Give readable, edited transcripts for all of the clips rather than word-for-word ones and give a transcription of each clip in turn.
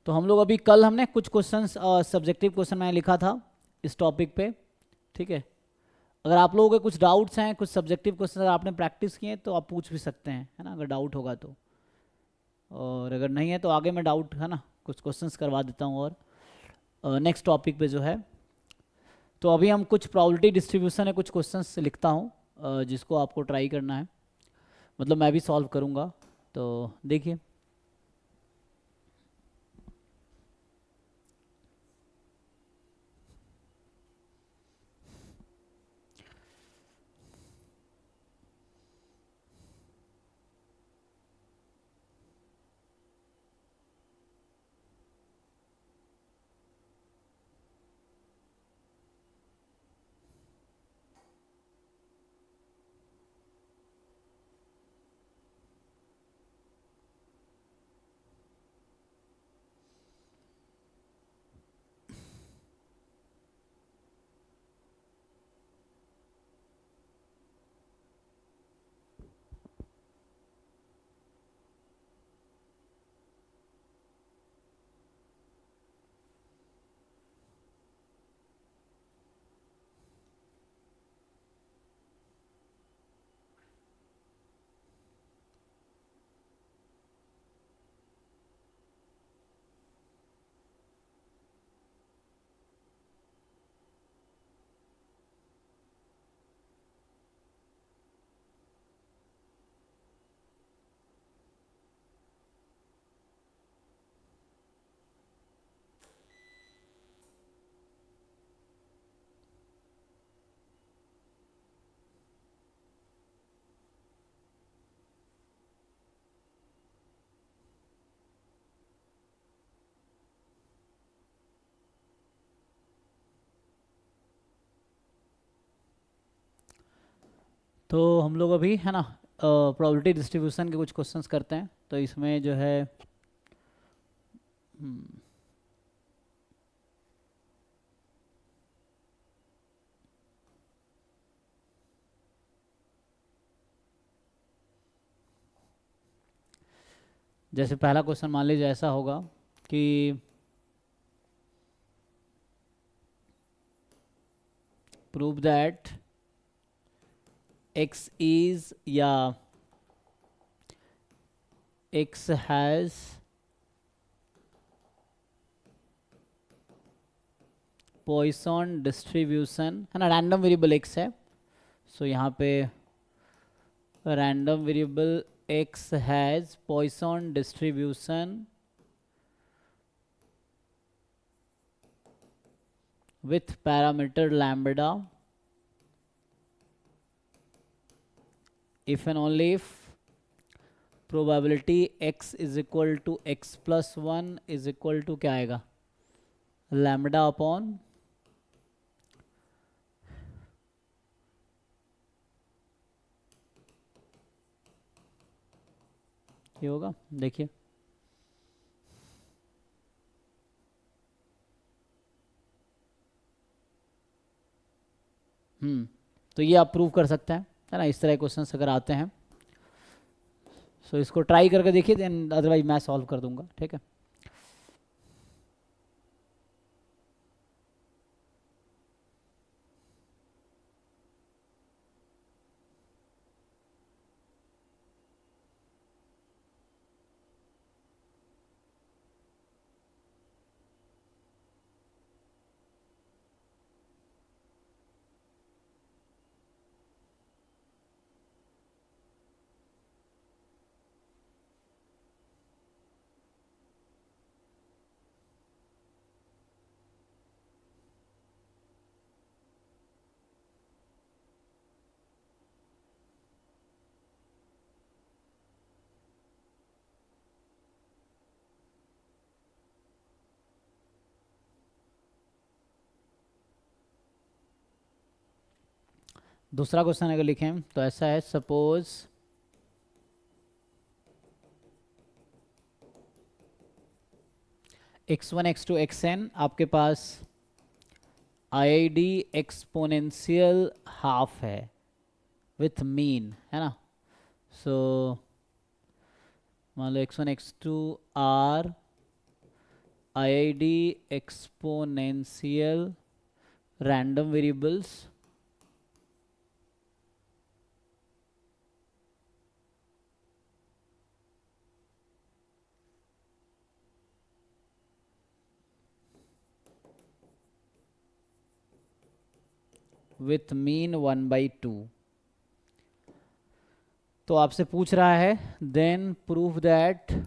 तो हम लोग अभी कल हमने कुछ क्वेश्चंस सब्जेक्टिव क्वेश्चन मैंने लिखा था इस टॉपिक पे, ठीक है। अगर आप लोगों के कुछ डाउट्स हैं, कुछ सब्जेक्टिव क्वेश्चन अगर आपने प्रैक्टिस किए तो आप पूछ भी सकते हैं, है ना, अगर डाउट होगा तो। और अगर नहीं है तो आगे मैं डाउट, है ना, कुछ क्वेश्चंस करवा देता हूँ और नेक्स्ट टॉपिक पे जो है। तो अभी हम कुछ प्रोबेबिलिटी डिस्ट्रीब्यूशन है, कुछ क्वेश्चंस लिखता हूँ जिसको आपको ट्राई करना है, मतलब मैं भी सॉल्व करूँगा। तो देखिए, तो हम लोग अभी, है ना, प्रोबेबिलिटी डिस्ट्रीब्यूशन के कुछ क्वेश्चंस करते हैं। तो इसमें जो है जैसे पहला क्वेश्चन मान लीजिए ऐसा होगा कि प्रूव दैट x is या x has पॉइसन डिस्ट्रीब्यूशन, है ना, रैंडम वेरिएबल x है। सो यहाँ पे random variable x has Poisson distribution with parameter lambda if and only if probability x is equal to x plus 1 is equal to क्या आएगा, lambda upon ये होगा। देखिए तो ये आप प्रूव कर सकते हैं, है ना, इस तरह के क्वेश्चंस अगर आते हैं। सो इसको ट्राई करके देखिए, देन अदरवाइज मैं सॉल्व कर दूंगा, ठीक है। दूसरा क्वेश्चन अगर लिखें तो ऐसा है, सपोज x1 x2 xn आपके पास IID एक्सपोनेंशियल हाफ है विथ मीन, है ना। सो मान लो x1 x2 are IID exponential random variables with mean 1/2। तो आपसे पूछ रहा है then prove that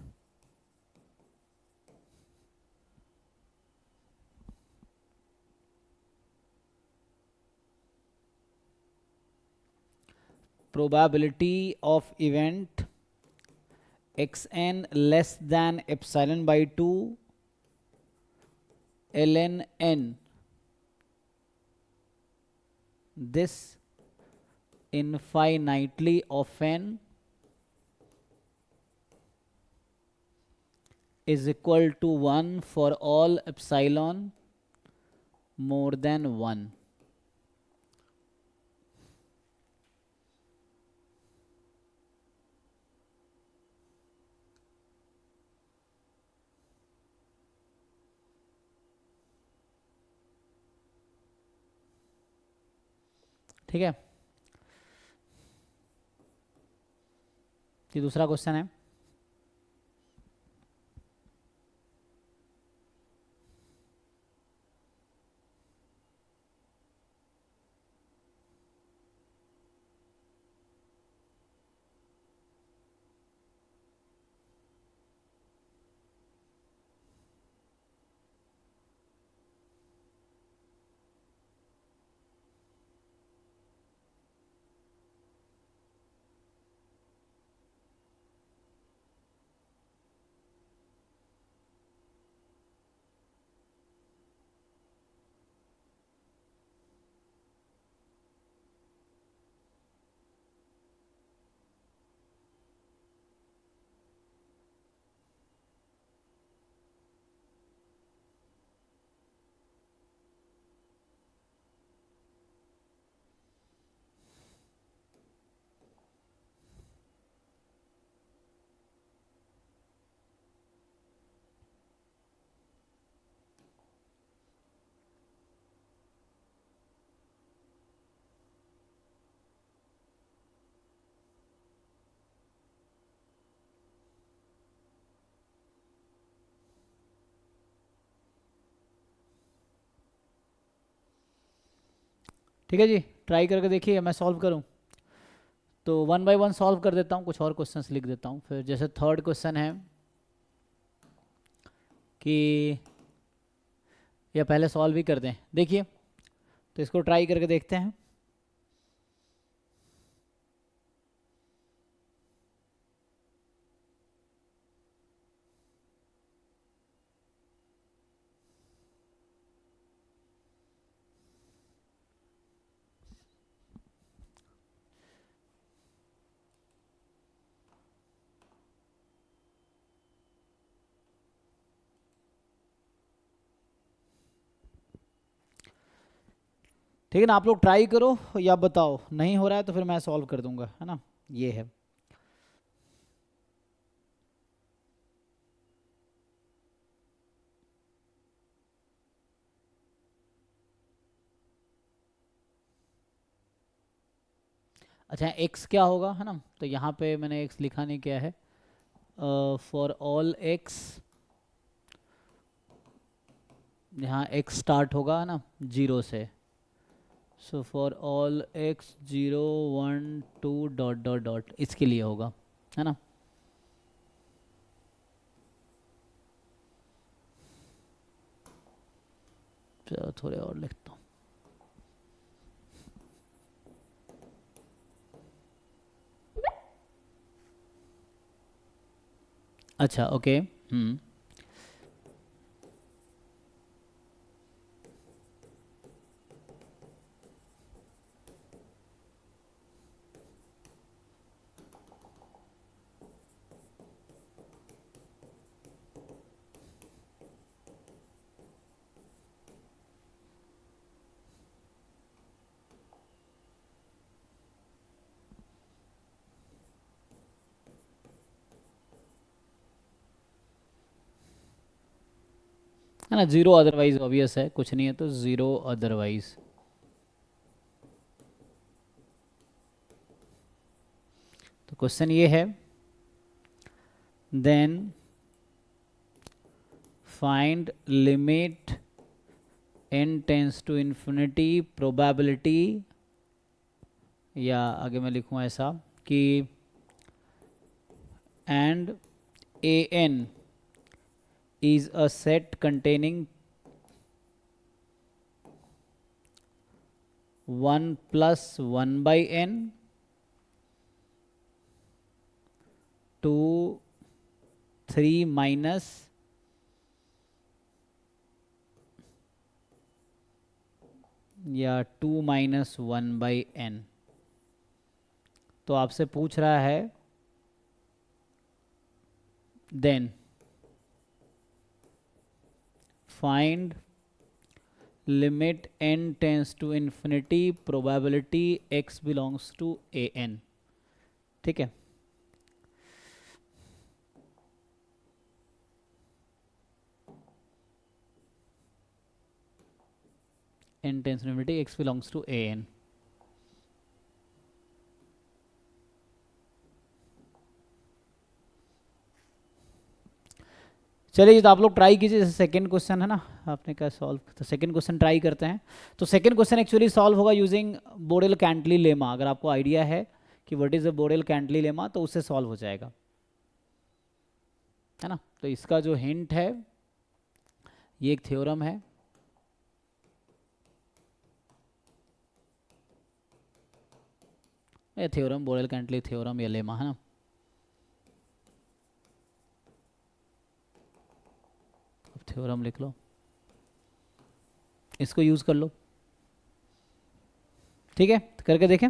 probability of event xn less than epsilon by 2 ln n, this infinitely often is equal to 1 for all epsilon more than 1। ठीक है, ये दूसरा question है। ठीक है जी, ट्राई करके देखिए, मैं सॉल्व करूं तो 1 बाय 1 सॉल्व कर देता हूं, कुछ और क्वेश्चंस लिख देता हूं। फिर जैसे थर्ड क्वेश्चन है कि, या पहले सॉल्व ही कर दें, देखिए तो इसको ट्राई करके देखते हैं। ठीक है ना, आप लोग ट्राई करो या बताओ, नहीं हो रहा है तो फिर मैं सॉल्व कर दूंगा, है ना, ये है। अच्छा, x क्या होगा, है ना, तो यहाँ पे मैंने x लिखा नहीं, क्या है, फॉर ऑल x, यहाँ x स्टार्ट होगा, है ना, 0 से। So for all x 0 1 2 dot dot dot, इसके लिए होगा, है ना। चलो थोड़े और लिखता हूँ। अच्छा ओके, है ना, जीरो अदरवाइज ऑब्वियस है, कुछ नहीं है तो जीरो अदरवाइज। तो क्वेश्चन ये है, then find limit n tends to infinity probability, या आगे मैं लिखूँ ऐसा कि and an is a set containing 1 plus 1 by n to 3 minus या 2 minus 1 by n। तो आपसे पूछ रहा है then find limit n tends to infinity probability x belongs to an। ठीक है, n tends to infinity x belongs to an। चलिए, तो आप लोग ट्राई कीजिए, जैसे सेकंड क्वेश्चन है ना, आपने क्या सॉल्व, तो सेकंड क्वेश्चन ट्राई करते हैं। तो सेकंड क्वेश्चन एक्चुअली सॉल्व होगा यूजिंग बोरेल कैंटली लेमा। अगर आपको आइडिया है कि what is a Borel Cantelli lemma तो उससे सॉल्व हो जाएगा, है ना। तो इसका जो हिंट है, ये एक थ्योरम है, ये थ्योरम बोरेल कैंटली थ्योरम या लेमा, है ना। थ्योरम लिख लो, इसको यूज कर लो, ठीक है। तो करके देखें।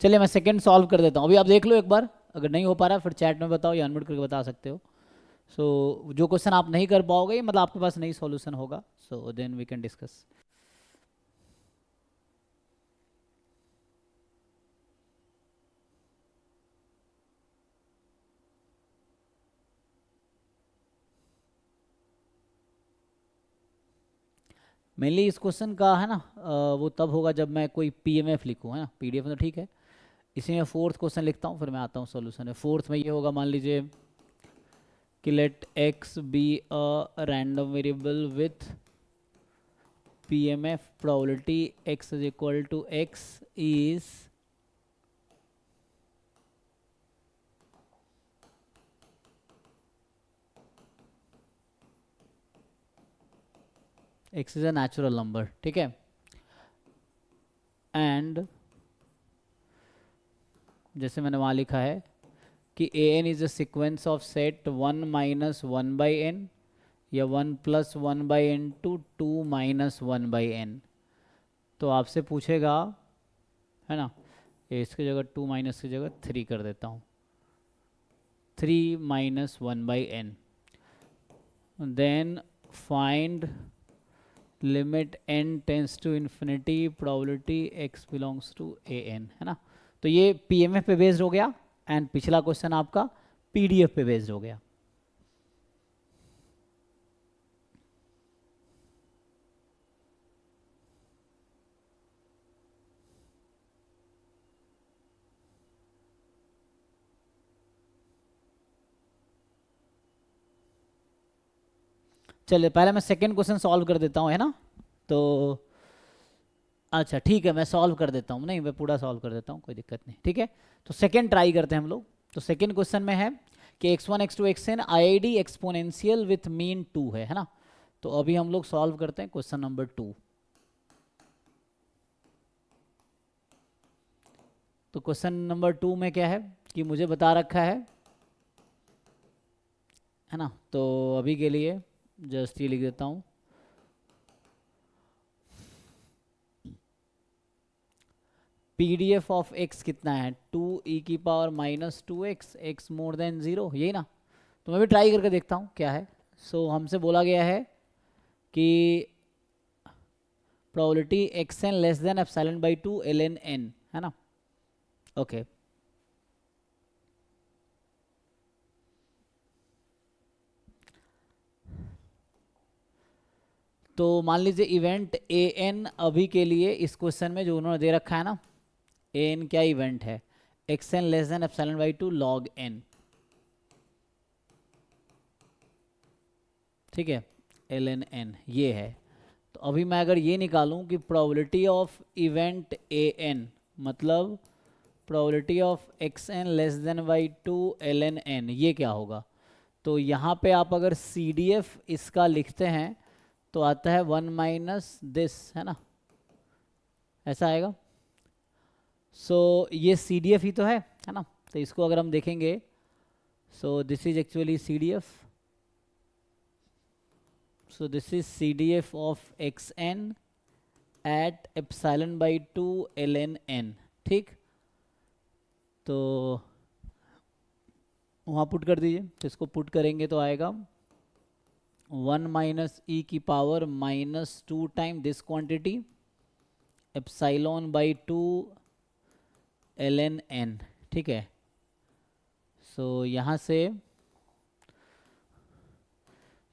चलिए मैं सेकंड सॉल्व कर देता हूँ, अभी आप देख लो एक बार, अगर नहीं हो पा रहा फिर चैट में बताओ या अनम्यूट करके बता सकते हो। सो जो क्वेश्चन आप नहीं कर पाओगे मतलब आपके पास नहीं सॉल्यूशन होगा, so then we can discuss. Mainly इस क्वेश्चन का है ना वो तब होगा जब मैं कोई पीएमएफ लिखूँ, है ना। पीडीएफ में तो ठीक है, इसी में फोर्थ क्वेश्चन लिखता हूँ फिर मैं आता हूँ सॉल्यूशन है। फोर्थ में ये होगा, मान लीजिए कि let x be a random variable with PMF probability x is equal to x is x is a natural number, ठीक है। एंड जैसे मैंने वहाँ लिखा है कि an is a sequence of set 1 minus 1 by n या 1 plus 1 by n to 2 minus 1 by n. तो आपसे पूछेगा, है ना, इसकी जगह 2 माइनस की जगह 3 कर देता हूँ, 3 minus 1 by n. Then find limit n tends to infinity probability x belongs to an, है ना। तो ये पीएमएफ पे बेस्ड हो गया एंड पिछला क्वेश्चन आपका पीडीएफ पे बेस्ड हो गया। चलिए पहले मैं सेकंड क्वेश्चन सॉल्व कर देता हूँ, है ना। तो अच्छा ठीक है, मैं सॉल्व कर देता हूँ, नहीं मैं पूरा सॉल्व कर देता हूँ, कोई दिक्कत नहीं, ठीक है। तो सेकंड ट्राई करते हैं हम लोग। तो सेकंड क्वेश्चन में है कि x1 x2 xn IID exponential with mean 2 है ना। तो अभी हम लोग सॉल्व करते हैं क्वेश्चन नंबर 2। तो क्वेश्चन नंबर 2 में क्या है कि मुझे बता रखा है ना। तो अभी के लिए जस्ट ये लिख देता हूँ, पीडीएफ ऑफ x कितना है 2e की power minus 2x, x more then 0, यही ना। तो मैं भी ट्राई करके देखता हूँ क्या है। सो हमसे बोला गया है कि probability xn less than epsilon by 2 ln n, है ना। ओके तो मान लीजिए इवेंट ए एन अभी के लिए इस क्वेश्चन में जो उन्होंने दे रखा है ना, ए एन क्या इवेंट है, x N less than epsilon by two log n, ठीक है, एल एन एन ये है। तो अभी मैं अगर ये निकालूं कि probability of event A N मतलब probability of x N less than by two L N N, ये क्या होगा। तो यहाँ पे आप अगर सी डी एफ इसका लिखते हैं तो आता है 1 माइनस दिस, है ना, ऐसा आएगा। सो ये सी डी एफ ही तो है ना। तो इसको अगर हम देखेंगे, so this is actually C D F, so this is CDF of xn at epsilon by 2 ln n, ठीक। तो वहाँ पुट कर दीजिए, तो इसको पुट करेंगे तो आएगा 1 माइनस ई की power minus 2 time this quantity epsilon by 2 ln n, ठीक है। सो यहाँ से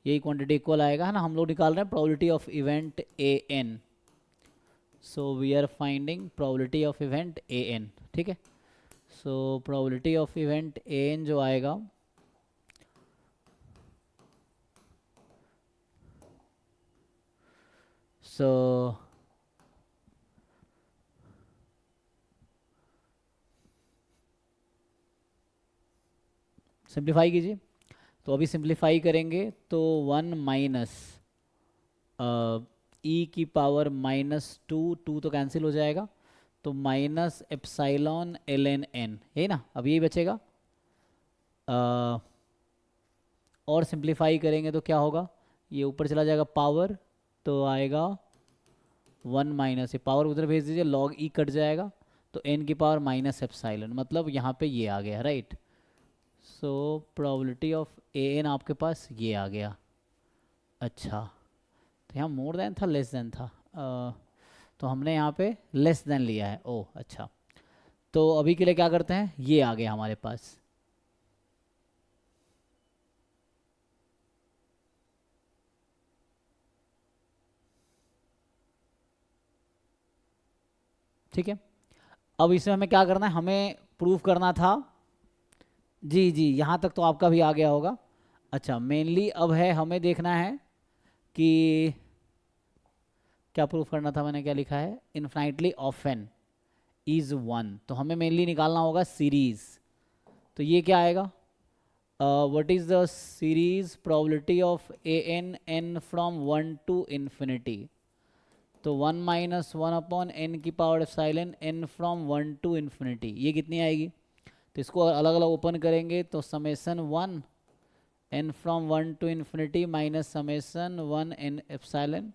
यही क्वांटिटी इक्वल आएगा, है ना। हम लोग निकाल रहे हैं probability of event A n, so we are finding probability of event A n, ठीक है। So probability of event A n जो आएगा सो सिंप्लीफाई कीजिए। तो अभी सिंप्लीफाई करेंगे तो 1 माइनस ई की पावर माइनस 2 तो कैंसिल हो जाएगा, तो minus epsilon l N n, यही ना, अब यही बचेगा। और सिंप्लीफाई करेंगे तो क्या होगा, ये ऊपर चला जाएगा पावर, तो आएगा 1 माइनस, ये पावर उधर भेज दीजिए, लॉग ई कट जाएगा, तो एन की पावर माइनस एप्साइलन, मतलब यहाँ पे ये आ गया, right. So probability of A n आपके पास ये आ गया। अच्छा, तो यहाँ मोर देन था लेस देन था, तो हमने यहाँ पे लेस देन लिया है, ओह अच्छा। तो अभी के लिए क्या करते हैं, ये आ गया हमारे पास, ठीक है। अब इसमें हमें क्या करना है, हमें प्रूफ करना था, जी जी यहाँ तक तो आपका भी आ गया होगा। अच्छा, मेनली अब है हमें देखना है कि क्या प्रूफ करना था, मैंने क्या लिखा है, इन्फाइनाइटली ऑफन इज 1, तो हमें मेनली निकालना होगा सीरीज। तो ये क्या आएगा, what is the series probability of A n n from 1 to infinity, तो 1 माइनस 1 अपॉन एन की power epsilon n from 1 to infinity, ये कितनी आएगी। तो इसको अलग अलग ओपन करेंगे तो summation 1 n from 1 to infinity minus summation 1 n epsilon,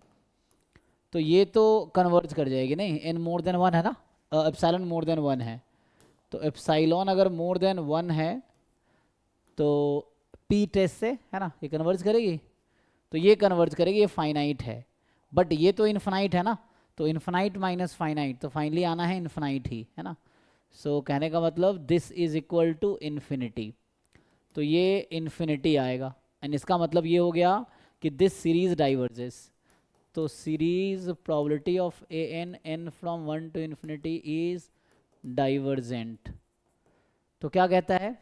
तो ये तो कन्वर्ज कर जाएगी, नहीं एन मोर देन 1 है ना, एप्सिलॉन मोर देन 1 है, तो एप्सिलॉन अगर मोर देन 1 है तो पी टेस्ट से, है ना, ये कन्वर्ज करेगी, तो ये कन्वर्ज करेगी, ये फाइनाइट है, बट ये तो इन्फिनाइट है ना, तो इन्फिनाइट माइनस फाइनाइट, तो फाइनली आना है इन्फिनाइट ही, है ना। सो कहने का मतलब this is equal to infinity, तो ये इन्फिनिटी आएगा, एंड इसका मतलब ये हो गया कि दिस सीरीज डाइवर्जेस, तो series probability of A n n from 1 to infinity is divergent. तो क्या कहता है,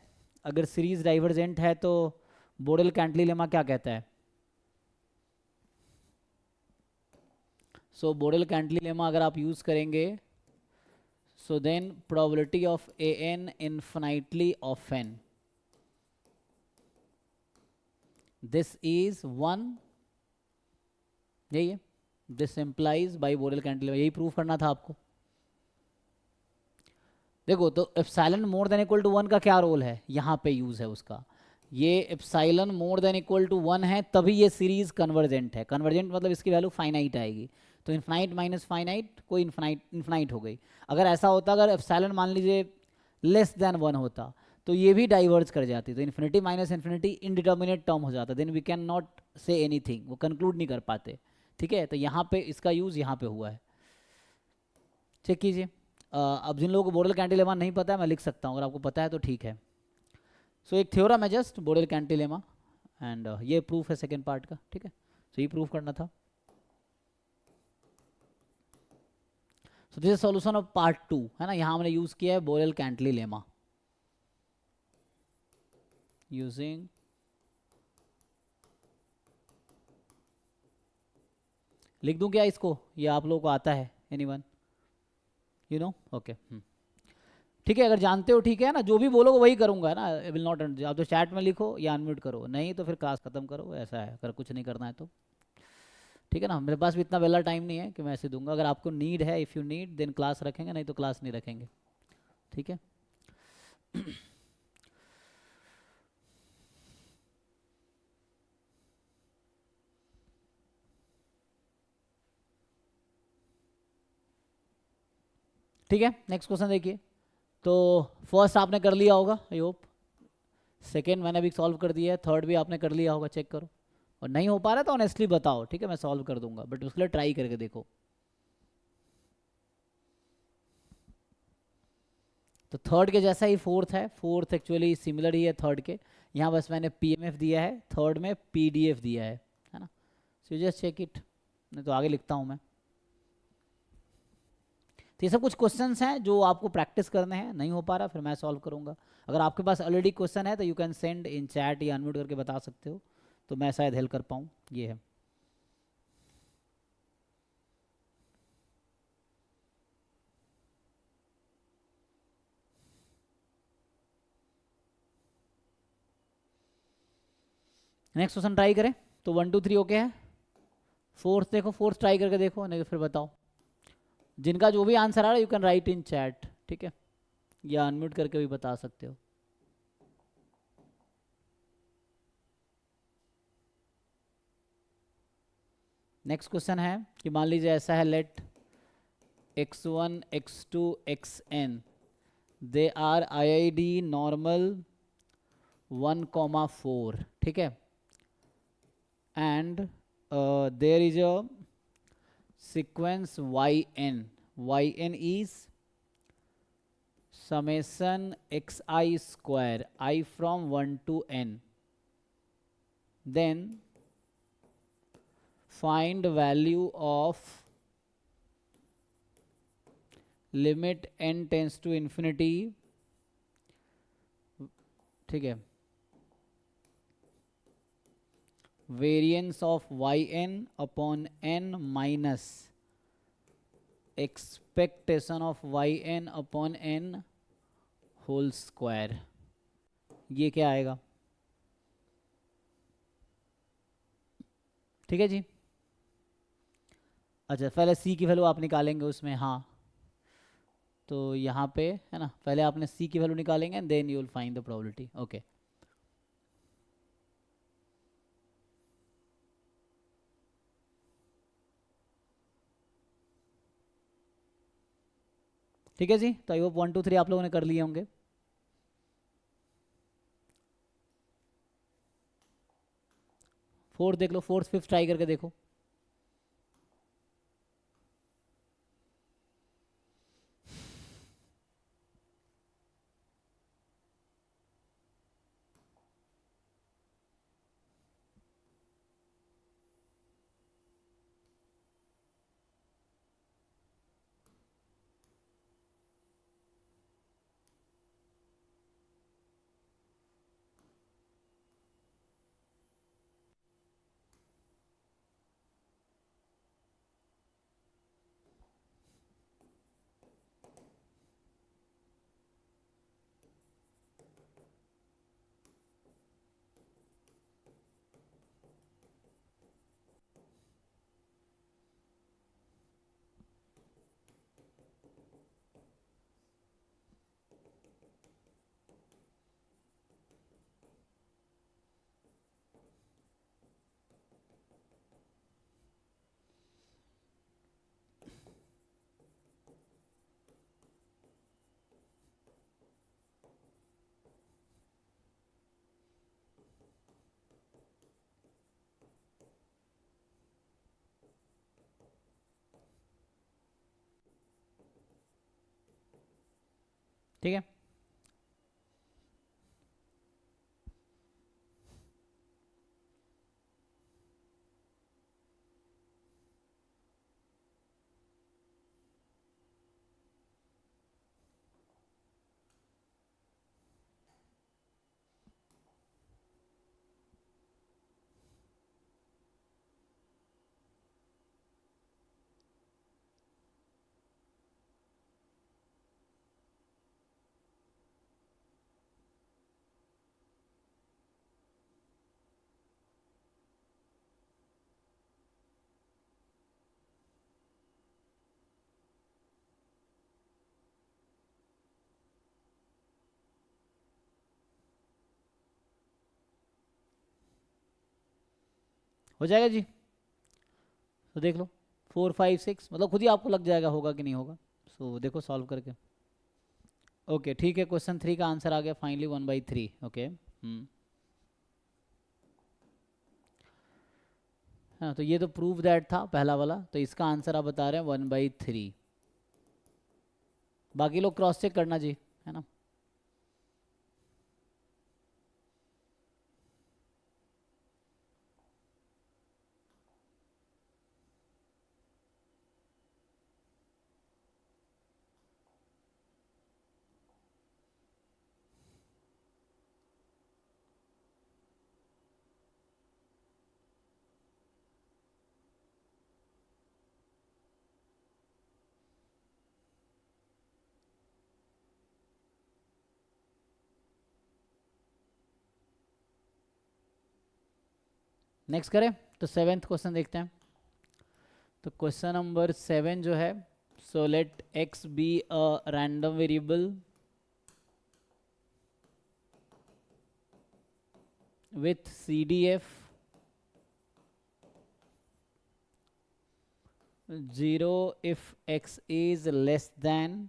अगर सीरीज डाइवर्जेंट है तो बोडेल कैंटिली लेमा क्या कहता है, सो बोडेल कैंटिली लेमा अगर आप यूज करेंगे, so then probability of A n infinitely often, this is 1, यही है, this implies by Borel Cantelli, यही प्रूफ करना था आपको। देखो, तो epsilon more than equal to 1 का क्या रोल है, यहाँ पे यूज है उसका, ये epsilon more than equal to 1 है तभी ये सीरीज कन्वर्जेंट है, कन्वर्जेंट मतलब इसकी वैल्यू फाइनाइट आएगी, तो इन्फिनाइट माइनस फाइनाइट कोई इन्फिनाइट हो गई। अगर ऐसा होता, अगर एप्सिलॉन मान लीजिए लेस देन 1 होता तो ये भी डाइवर्ज कर जाती, तो infinity minus infinity indeterminate term हो जाता, then we can not say anything, वो कंक्लूड नहीं कर पाते, ठीक है। तो यहाँ पे इसका यूज़ यहाँ पे हुआ है, चेक कीजिए। अब जिन लोगों को बोडेल कैंटिलेमा नहीं पता है मैं लिख सकता हूँ, अगर आपको पता है तो ठीक है। सो एक थ्योरम है जस्ट बोडेल कैंटिलेमा, एंड ये प्रूफ है सेकेंड पार्ट का, ठीक है। सो ये प्रूफ करना था। सो this is solution of part 2, है ना। यहाँ हमने यूज किया है बोरेल कैंटली लेमा, यूजिंग लिख दूं क्या इसको, ये आप लोगों को आता है, एनीवन यू नो, ओके। ठीक है, अगर जानते हो ठीक है ना, जो भी बोलोगे वही करूंगा ना, विल नॉट, आप तो चैट में लिखो या अनम्यूट करो, नहीं तो फिर क्लास खत्म करो, ऐसा है अगर कुछ नहीं करना है तो। ठीक है ना, मेरे पास भी इतना वेला टाइम नहीं है कि मैं ऐसे दूंगा, अगर आपको नीड है, if you need then class रखेंगे, नहीं तो क्लास नहीं रखेंगे। ठीक है। ठीक है, नेक्स्ट क्वेश्चन देखिए। तो फर्स्ट आपने कर लिया होगा आई होप, सेकेंड मैंने अभी सॉल्व कर दिया है, थर्ड भी आपने कर लिया होगा, चेक करो। और नहीं हो पा रहा तो ऑनेस्टली बताओ, ठीक है, मैं सॉल्व कर दूंगा, बट उसके लिए ट्राई करके देखो। तो थर्ड के जैसा ही फोर्थ है, फोर्थ एक्चुअली सिमिलर ही है थर्ड के, यहाँ बस मैंने पीएमएफ दिया है, थर्ड में पीडीएफ दिया है ना। सो जस्ट चेक इट, नहीं तो आगे लिखता हूँ मैं। तो ये सब कुछ क्वेश्चंस हैं जो आपको प्रैक्टिस करने हैं, नहीं हो पा रहा फिर मैं सॉल्व करूंगा। अगर आपके पास ऑलरेडी क्वेश्चन है तो you can send in chat या अनम्यूट करके बता सकते हो, तो मैं शायद हेल्प कर पाऊँ, ये है। नेक्स्ट क्वेश्चन ट्राई करें, तो 1 2 3 ओके है। फोर्थ देखो, फोर्थ ट्राई करके देखो, नहीं तो फिर बताओ। जिनका जो भी आंसर आ रहा है you can write in chat, ठीक है, या अनम्यूट करके भी बता सकते हो। नेक्स्ट क्वेश्चन है कि मान लीजिए ऐसा है, let x1 x2 xn they are IID normal 1,4, ठीक है, and there is a sequence yn is summation xi square I from 1 to n, then find value of limit n tends to infinity, ठीक है, variance of yn upon n minus expectation of yn upon n whole square, ये क्या आएगा। ठीक है जी। अच्छा, पहले सी की वैल्यू आप निकालेंगे उसमें, हाँ, तो यहाँ पे है ना, पहले आपने सी की वैल्यू निकालेंगे and then you will find the probability, okay. ठीक है जी, तो आई होप 1 2 3 आप लोगों ने कर लिए होंगे। फोर्थ देख लो, फोर्थ फिफ्थ ट्राई करके देखो। ठीक है, हो जाएगा जी? तो देख लो 4 5 6, मतलब खुद ही आपको लग जाएगा होगा कि नहीं होगा। सो देखो सॉल्व करके। ओके ठीक है, क्वेश्चन 3 का आंसर आ गया फाइनली 1/3। ओके हाँ, तो ये तो प्रूव दैट था पहला वाला, तो इसका आंसर आप बता रहे हैं 1/3। बाकी लोग क्रॉस चेक करना जी, है ना। नेक्स्ट करें तो 7th क्वेश्चन देखते हैं। तो क्वेश्चन नंबर 7 जो है, so let x be a random variable with CDF 0 if x is less than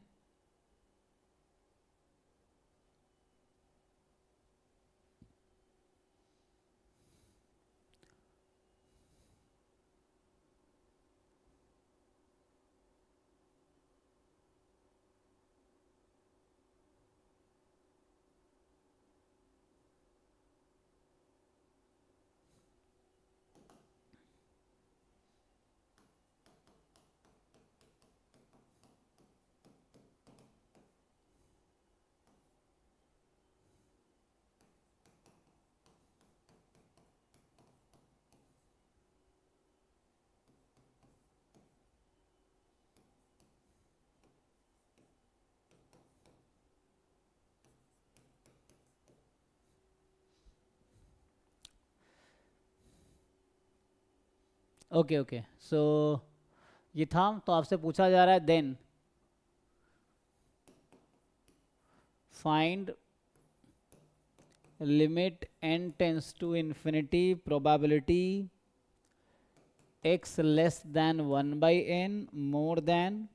okay okay, so ये था। तो आपसे पूछा जा रहा है then find limit n tends to infinity probability x less than 1/n more than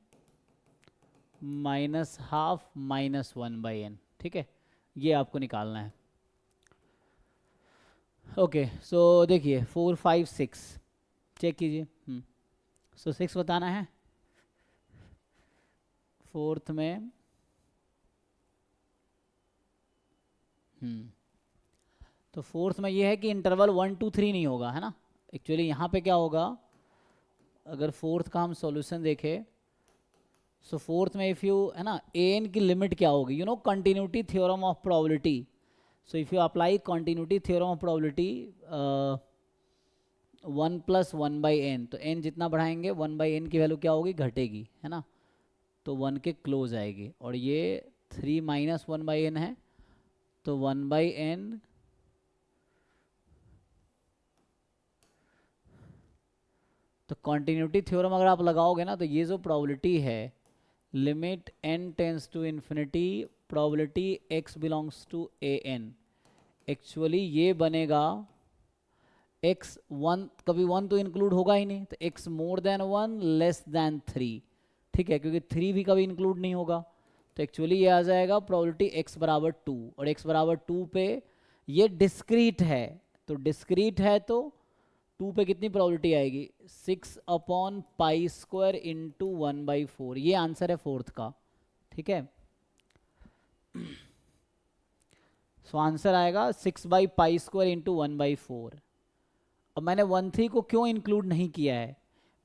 -12 -1/n। ठीक है, ये आपको निकालना है। ओके सो देखिए 4 5 6 चेक कीजिए। सो 6 बताना है, फोर्थ में तो फोर्थ में ये है कि इंटरवल 1 2 3 नहीं होगा, है ना। एक्चुअली यहाँ पे क्या होगा, अगर फोर्थ का हम सॉल्यूशन देखें, सो फोर्थ में इफ़ यू, है ना, एन की लिमिट क्या होगी, you know continuity theorem of probability. So if you apply continuity theorem of probability 1 + 1/n, तो n जितना बढ़ाएंगे 1/n की वैल्यू क्या होगी, घटेगी, है ना। तो 1 के क्लोज आएगी, और ये 3 - 1/n है, तो 1/n तो कॉन्टीन्यूटी थ्योरम अगर आप लगाओगे ना, तो ये जो प्रोबेबिलिटी है limit n tends to infinity probability x belongs to an, actually ये बनेगा x 1, कभी 1 तो इंक्लूड होगा ही नहीं, तो x more then 1 less than 3। ठीक है, क्योंकि 3 भी कभी इंक्लूड नहीं होगा, तो एक्चुअली ये आ जाएगा प्रोबेबिलिटी x = 2, और x = 2 पे ये डिस्क्रीट है, तो डिस्क्रीट है तो 2 पे कितनी प्रोबेबिलिटी आएगी, 6/π² इंटू 1/4। ये आंसर है फोर्थ का। ठीक है, सो आंसर आएगा 6/π² इंटू 1/4। अब मैंने 1 3 को क्यों इंक्लूड नहीं किया है,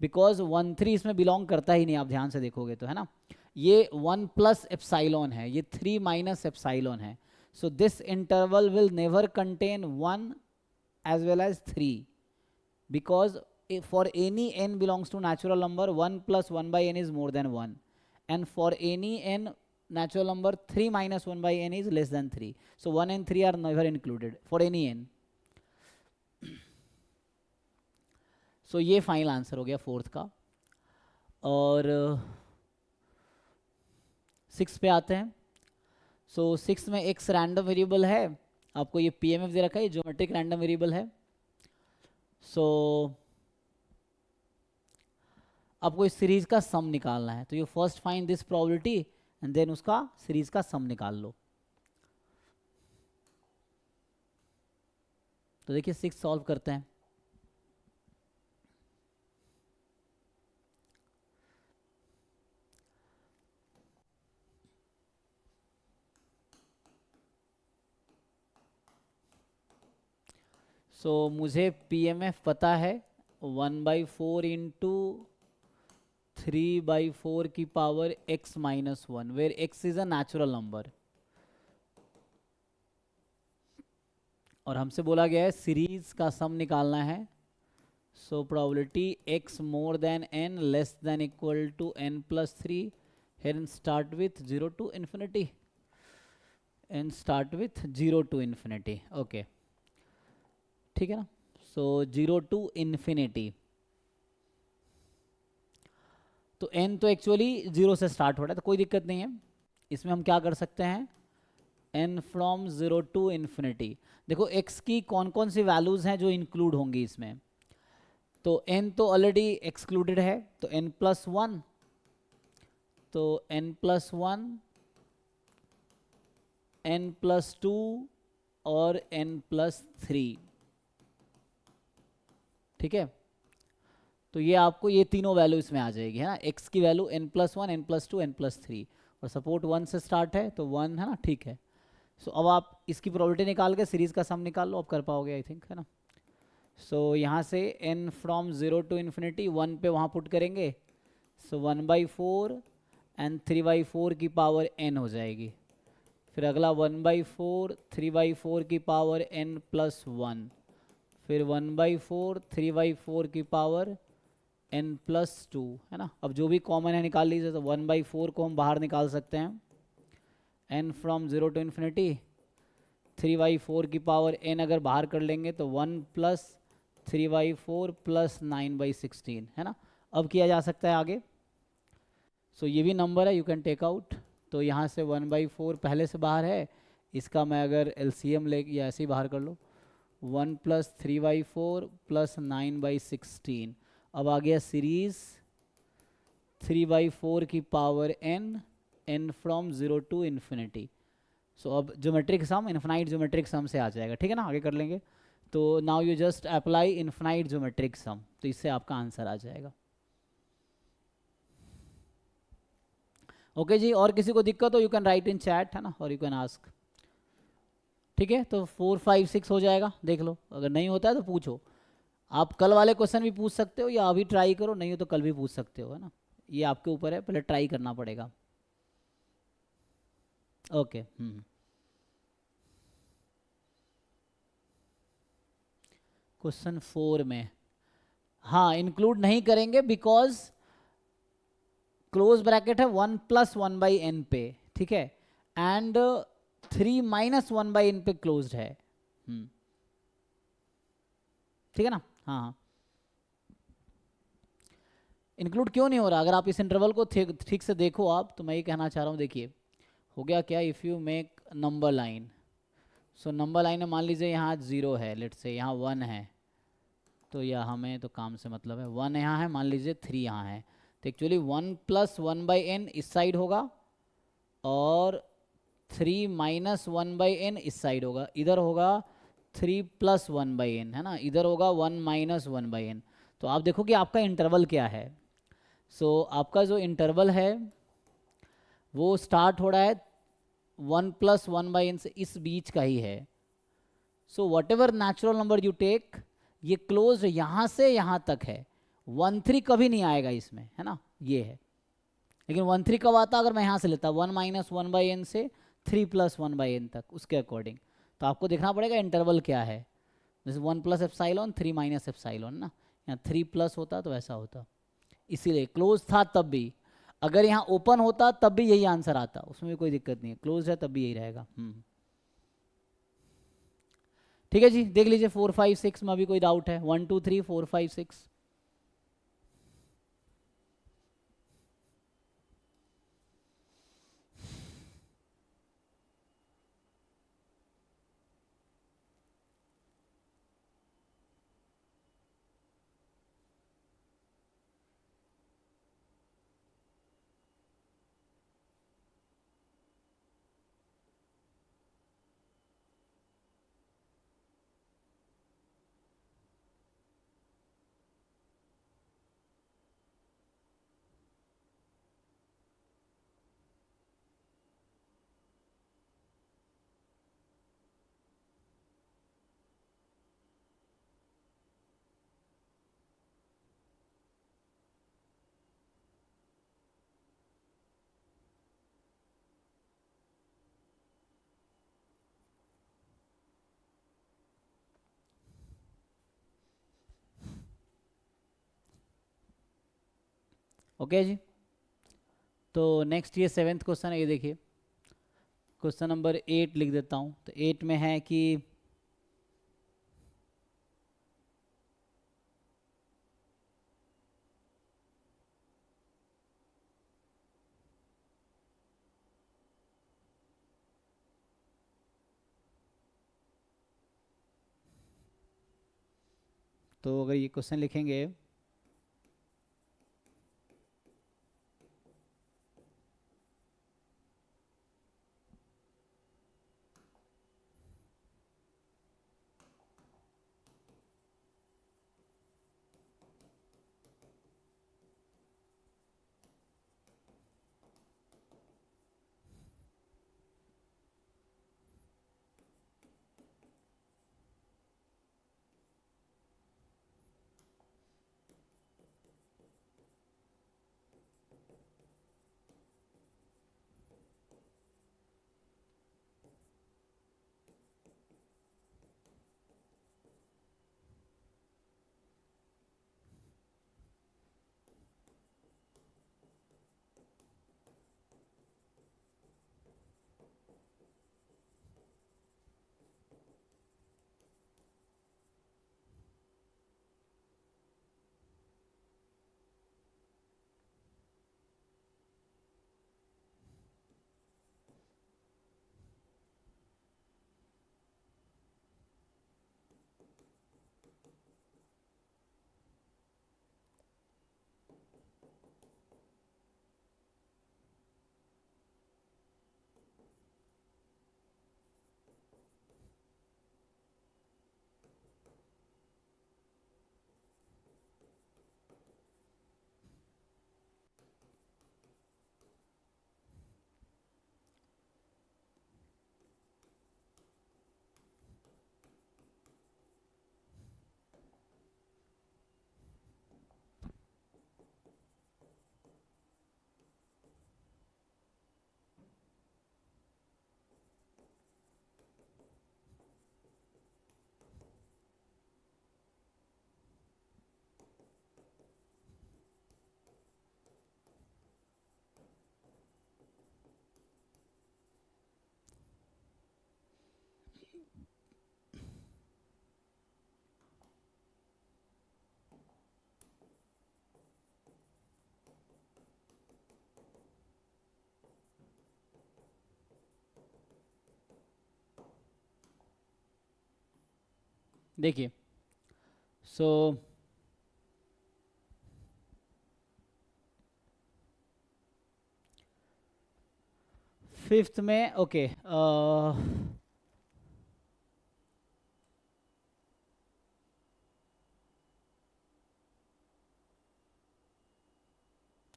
बिकॉज 1 3 इसमें बिलोंग करता ही नहीं, आप ध्यान से देखोगे तो, है ना। ये 1 + एप्सिलॉन है, ये 3 - एप्सिलॉन है। So this interval will never contain 1 as well as 3, because for any n belongs to natural number 1 + 1/n is more than 1, and for any n natural number 3 - 1/n is less than 3. So 1 and 3 are never included for any n. So ये final answer हो गया fourth का। और 6 पे आते हैं। सो 6 में x random variable है, आपको ये PMF दे रखा है, ज्योमेट्रिक रैंडम वेरिएबल है। सो आपको इस सीरीज का सम निकालना है, तो you first find this probability and then उसका सीरीज का सम निकाल लो। तो देखिए 6 सॉल्व करते हैं। मुझे पीएमएफ पता है 1/4 इंटू 3/4 की power x-1, where x is a natural number, और हमसे बोला गया है सीरीज का सम निकालना है। Probability x more than n less than equal to n+3, when start with 0 to infinity, n start with 0 to infinity। Okay ठीक है ना। 0 to infinity, तो n तो एक्चुअली 0 से स्टार्ट हो रहा है, तो कोई दिक्कत नहीं है। इसमें हम क्या कर सकते हैं, n फ्रॉम 0 to infinity। देखो x की कौन कौन सी वैल्यूज हैं जो इंक्लूड होंगी इसमें, तो n तो ऑलरेडी एक्सक्लूडेड है, तो n+1, तो n+1, n+2 और n+3, ठीक है। तो ये आपको ये तीनों वैल्यू इसमें आ जाएगी, है ना। x की वैल्यू n+1, n+2, n+3, और सपोर्ट 1 से स्टार्ट है तो 1 है ना, ठीक है। अब आप इसकी प्रोबेबिलिटी निकाल के सीरीज का सम निकाल लो, आप कर पाओगे आई थिंक, है ना। यहाँ से n फ्रॉम 0 to infinity 1 पे वहाँ पुट करेंगे, 1/4 एंड 3/4 की पावर n हो जाएगी। फिर अगला 1/4 3/4 की पावर n+1, फिर 1/4 3/4 की पावर n+2, है ना। अब जो भी कॉमन है निकाल लीजिए, तो 1/4 को हम बाहर निकाल सकते हैं, n फ्रॉम 0 to infinity 3/4 की पावर n अगर बाहर कर लेंगे तो 1 + 3/4 + 9/16, है ना। अब किया जा सकता है आगे। ये भी नंबर है, यू कैन टेक आउट। तो यहाँ से 1/4 पहले से बाहर है, इसका मैं अगर एलसीएम ले या ऐसे ही बाहर कर लो, 1 + 3/4 + 9/16। अब आ गया सीरीज 3/4 की power n from 0 to infinity। अब ज्योमेट्रिक सम इन्फिनाइट ज्योमेट्रिक सम से आ जाएगा, ठीक है ना, आगे कर लेंगे। तो now you just apply infinite geometric sum, तो इससे आपका आंसर आ जाएगा। ओके जी, और किसी को दिक्कत हो you can write in chat, है ना, और यू कैन आस्क, ठीक है। तो 4 5 6 हो जाएगा, देख लो, अगर नहीं होता है तो पूछो। आप कल वाले क्वेश्चन भी पूछ सकते हो या अभी ट्राई करो, नहीं हो तो कल भी पूछ सकते हो, है ना, ये आपके ऊपर है, पहले ट्राई करना पड़ेगा। ओके क्वेश्चन 4 में हाँ इंक्लूड नहीं करेंगे, बिकॉज क्लोज ब्रैकेट है 1 + 1/n पे, ठीक है, एंड 3 - 1/n पे क्लोज्ड है, ठीक है ना। हाँ हाँ, इंक्लूड क्यों नहीं हो रहा, अगर आप इस इंटरवल को ठीक से देखो आप, तो मैं ये कहना चाह रहा हूँ, देखिए हो गया क्या, if you make number line, number line में मान लीजिए यहाँ 0 है, लेट से यहाँ 1 है, तो यह हमें तो काम से मतलब है, 1 यहाँ है, मान लीजिए 3 यहाँ है, तो एक्चुअली 1 + 1/n इस साइड होगा और 3 - 1/n इस साइड होगा, इधर होगा 3 + 1/n, है ना, इधर होगा 1 - 1/n। तो आप देखो कि आपका इंटरवल क्या है। आपका जो इंटरवल है वो स्टार्ट हो रहा है 1 + 1/n से, इस बीच का ही है। Whatever natural number you take, ये क्लोज यहाँ से यहाँ तक है, 1 3 कभी नहीं आएगा इसमें, है ना, ये है। लेकिन 1 3 कब आता, अगर मैं यहाँ से लेता 1 - 1/n से 3 + 1/n तक, उसके अकॉर्डिंग। तो आपको देखना पड़ेगा इंटरवल क्या है, जैसे 1 + एप्सिलॉन 3 - एप्सिलॉन ना, यहाँ 3+ होता तो ऐसा होता, इसीलिए क्लोज था तब भी। अगर यहाँ ओपन होता तब भी यही आंसर आता, उसमें भी कोई दिक्कत नहीं है, क्लोज है तब भी यही रहेगा। ठीक है जी, देख लीजिए 4 5 6 में अभी कोई डाउट है, 1 2 3 4 5 6। ओके जी। तो नेक्स्ट ये 7th क्वेश्चन है, ये देखिए क्वेश्चन नंबर 8 लिख देता हूँ। तो 8 में है कि तो अगर ये क्वेश्चन लिखेंगे देखिए सो फिफ्थ में ओके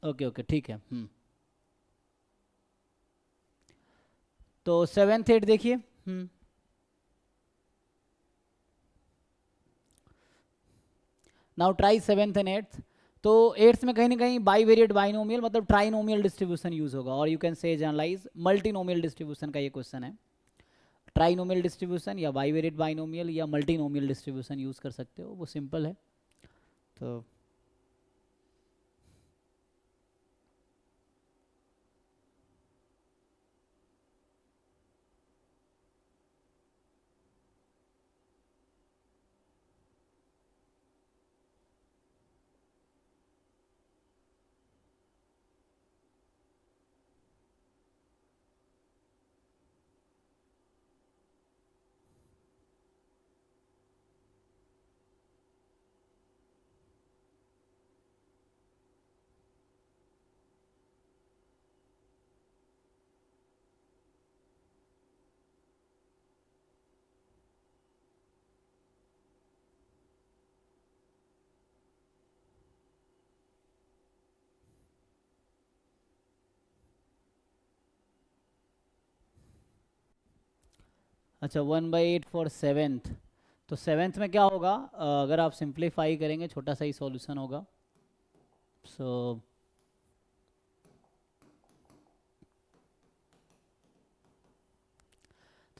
ओके ओके ठीक है। तो 7th 8 देखिए। Now try 7th and 8th। तो 8th में कहीं ना कहीं बाईवेरिएट बाइनोमियल मतलब ट्राइनोमियल डिस्ट्रीब्यूशन यूज होगा, और you can say generalize multinomial distribution का ये क्वेश्चन है। ट्राइनोमियल डिस्ट्रीब्यूशन या बाईवेरिएट बाइनोमियल या मल्टीनोमियल डिस्ट्रीब्यूशन यूज कर सकते हो, वो सिंपल है। तो अच्छा 1/8 फॉर 7th। तो 7th में क्या होगा, अगर आप सिंप्लीफाई करेंगे छोटा सा ही सॉल्यूशन होगा। सो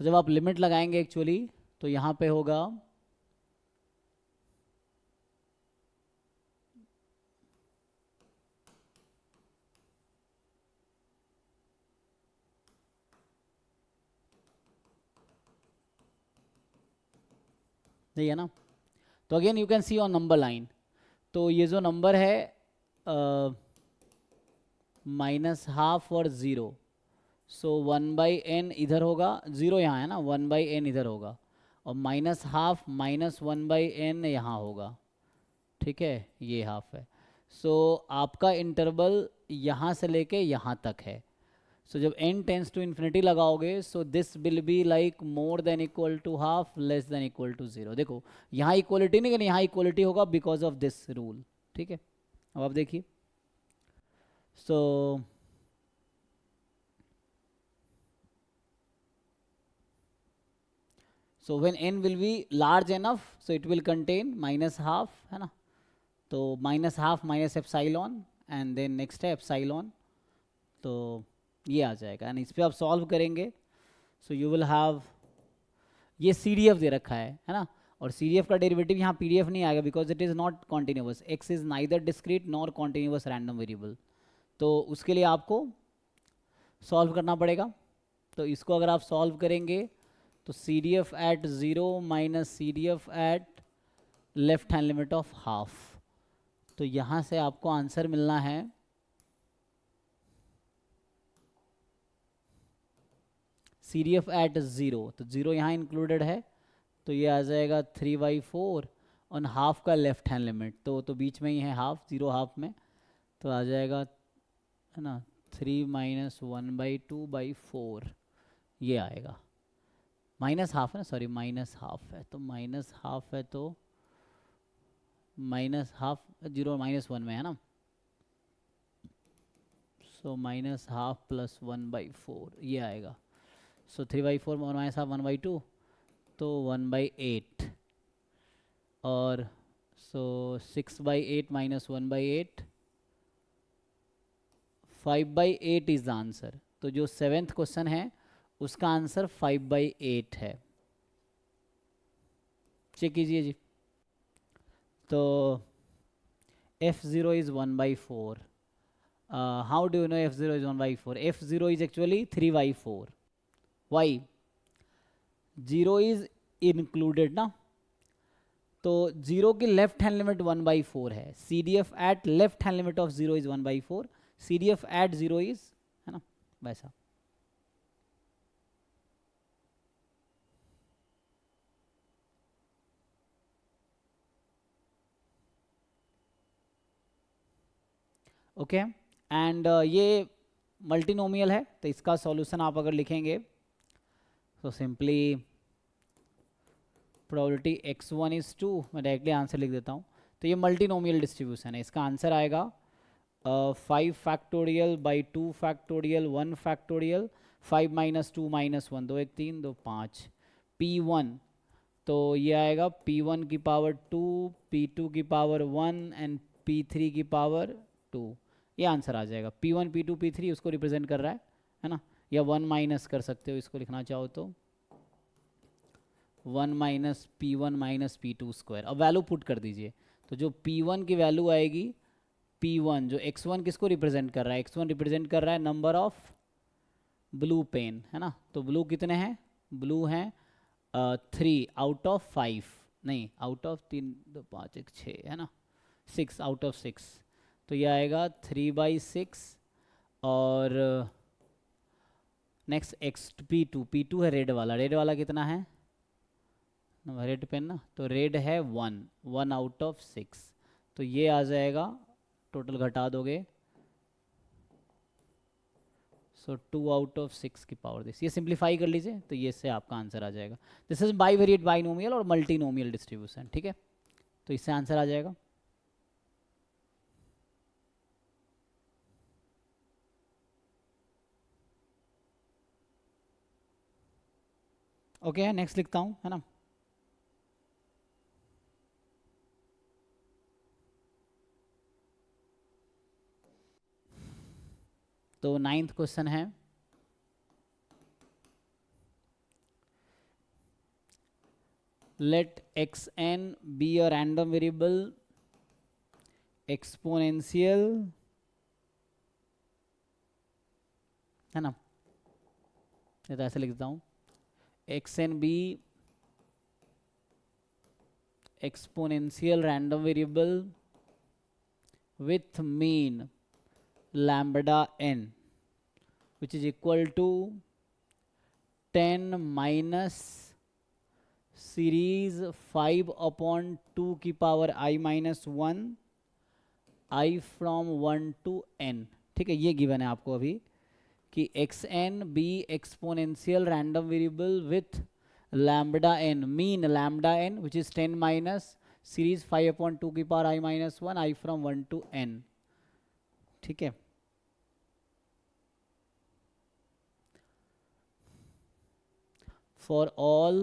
तो जब आप लिमिट लगाएंगे एक्चुअली, तो यहाँ पे होगा सही है ना। तो again you can see on number line, तो ये जो नंबर है -½ और 0, सो 1/n इधर होगा, 0 यहाँ है ना, 1/n इधर होगा, और -½ -1/n यहाँ होगा, ठीक है, ये हाफ है। सो आपका इंटरवल यहाँ से लेके यहाँ तक है। सो जब n टेंस टू इन्फिनिटी लगाओगे, so this will be like more than equal to half, less than equal to 0। देखो यहाँ इक्वलिटी नहीं, यहाँ इक्वलिटी होगा बिकॉज ऑफ दिस रूल, ठीक है। अब आप देखिए, so when n will be large enough, so it will contain -½ है ना, तो -½ minus epsilon and then next है एप्साइलॉन, तो ये आ जाएगा। एंड इस पर आप सॉल्व करेंगे, सो यू विल हैव, ये CDF दे रखा है ना, और CDF का डेरिवेटिव यहाँ PDF नहीं आएगा because it is not continuous, x is neither discrete nor continuous random variable, तो उसके लिए आपको सॉल्व करना पड़ेगा। तो इसको अगर आप सॉल्व करेंगे तो CDF at 0 minus CDF at left hand limit of half, तो यहाँ से आपको आंसर मिलना है CDF एट 0, तो 0 यहाँ इंक्लूडेड है, तो ये आ जाएगा 3/4 और हाफ का लेफ्ट हैंड लिमिट, तो बीच में ही है हाफ, 0 हाफ में, तो आ जाएगा है ना 3 - 1/2/4, ये आएगा। -½ है ना, सॉरी -½ है, तो -½ है तो -½ 0 -1 में है ना, सो -½ + 1/4 ये आएगा। सो 3/4 -½ 1/2, तो 1/8, और सो 6/8 - 1/8, 5/8 इज द आंसर। तो जो 7th क्वेश्चन है उसका आंसर 5/8 है। चेक कीजिए जी। तो F0 is 1/4. How do you know F0 is 1/4? F0 is actually 3/4. Why? 0 is included ना, तो 0 की लेफ्ट हैंड लिमिट 1/4 है, CDF at left hand limit of 0 is 1/4, CDF at 0 is, है ना, वैसा। ओके, एंड ये मल्टीनोमियल है, तो इसका सॉल्यूशन आप अगर लिखेंगे तो सिंपली प्रोबेबिलिटी x1 is 2, मैं डायरेक्टली आंसर लिख देता हूँ। तो ये मल्टीनोमियल डिस्ट्रीब्यूशन है, इसका आंसर आएगा 5 factorial by 2 factorial 1 factorial 5 - 2 - 1, 2 1 3 2 5 P1, तो ये आएगा P1 की पावर 2, P2 की पावर 1 एंड P3 की पावर 2, ये आंसर आ जाएगा। P1 P2 P3 उसको रिप्रेजेंट कर रहा है ना, या 1 माइनस कर सकते हो इसको लिखना चाहो तो 1 - P1 - P2 स्क्वायर। अब वैल्यू पुट कर दीजिए, तो जो P1 की वैल्यू आएगी, P1 जो x1 किसको रिप्रेजेंट कर रहा है, x1 रिप्रेजेंट कर रहा है नंबर ऑफ ब्लू पेन, है ना, तो ब्लू कितने हैं, ब्लू हैं 3 आउट ऑफ 5, नहीं आउट ऑफ 3 2 5 1 6 है ना, 6 आउट ऑफ 6, तो ये आएगा 3/6, और नेक्स्ट P2 है रेड वाला कितना है, रेड पेन ना, तो रेड है 1 आउट ऑफ 6, तो ये आ जाएगा, टोटल घटा दोगे, सो 2 आउट ऑफ 6 की पावर दिस, ये सिंप्लीफाई कर लीजिए, तो ये से आपका आंसर आ जाएगा। दिस इज बाईवेरिएट बाइनोमियल और मल्टीनोमियल डिस्ट्रीब्यूशन, ठीक है, तो इससे आंसर आ जाएगा। ओके, नेक्स्ट लिखता हूँ, है ना, तो 9th क्वेश्चन है, let xn be a random variable exponential, है ना, ये तो ऐसे लिख देता हूँ, xn be exponential random variable with mean lambda n which is equal to 10 minus series 5 upon 2 की power I minus 1 I from 1 to n। ठीक है, ये गिवन है आपको अभी कि x n be exponential random variable with lambda n, mean lambda n which is 10 minus series 5 upon 2 की power I minus 1 I from 1 to n। ठीक है, for all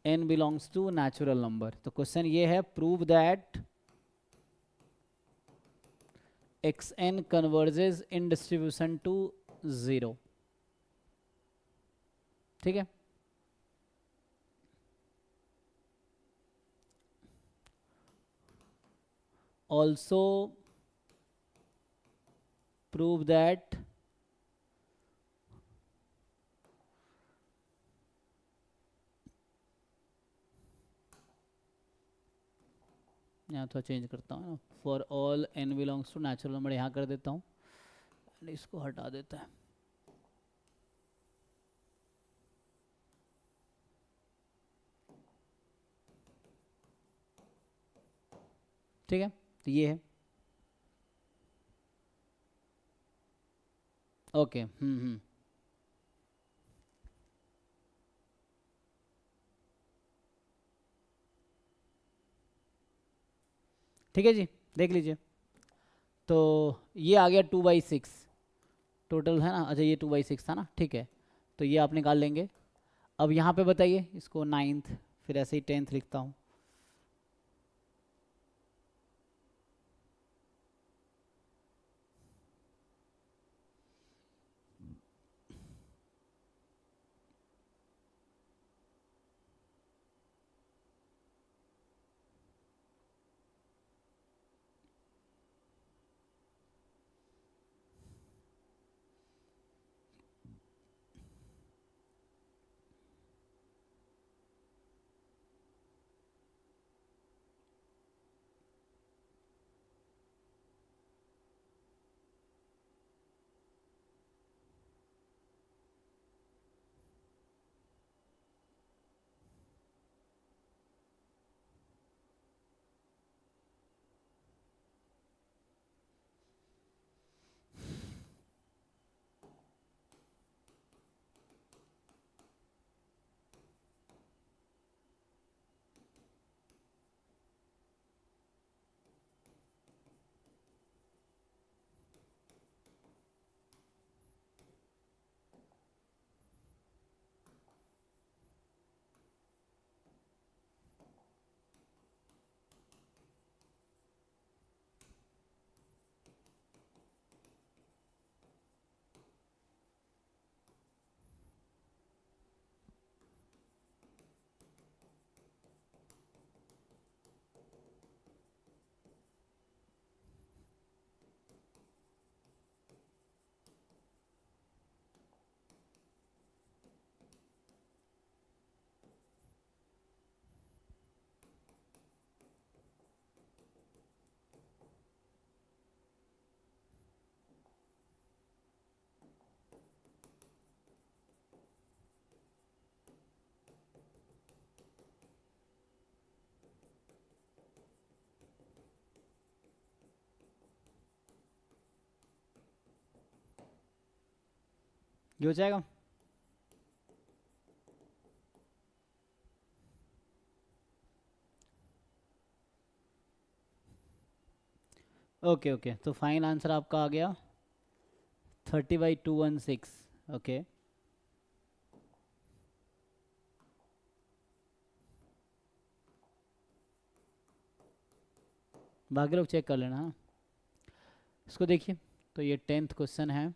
n belongs to natural number. तो question ये है, prove that xn converges in distribution to 0। ठीक है, also prove that यहाँ थोड़ा चेंज करता हूँ, for all n belongs to natural number यहाँ कर देता हूँ, इसको हटा देता है। ठीक है, तो ये है ओके। ठीक है जी, देख लीजिए। तो ये आ गया 2/6 टोटल है ना। अच्छा, ये 2/6 था ना, ठीक है, तो ये आप निकाल लेंगे। अब यहाँ पे बताइए इसको 9th, फिर ऐसे ही 10th लिखता हूँ। ये हो जाएगा। ओके ओके, तो फाइनल आंसर आपका आ गया 30/216। ओके, बाकी लोग चेक कर लेना। हाँ, इसको देखिए, तो ये 10th क्वेश्चन है।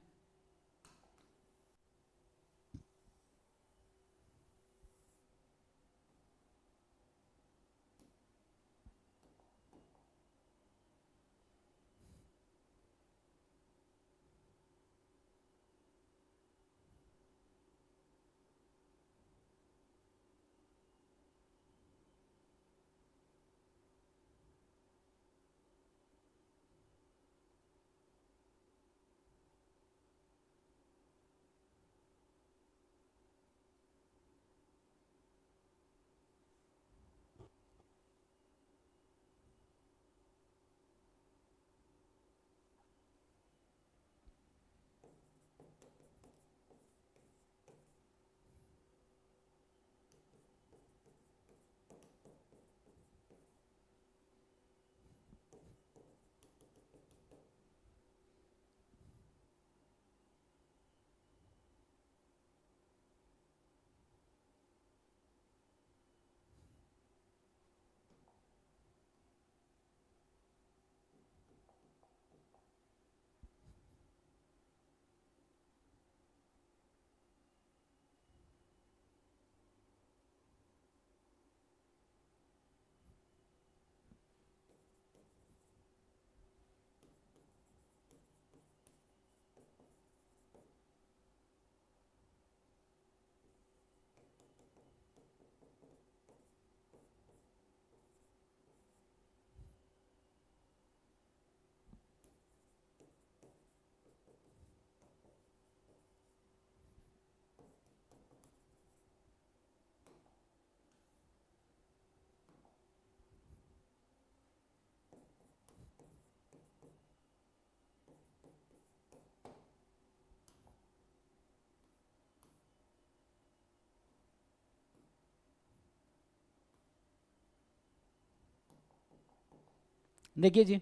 देखिए जी,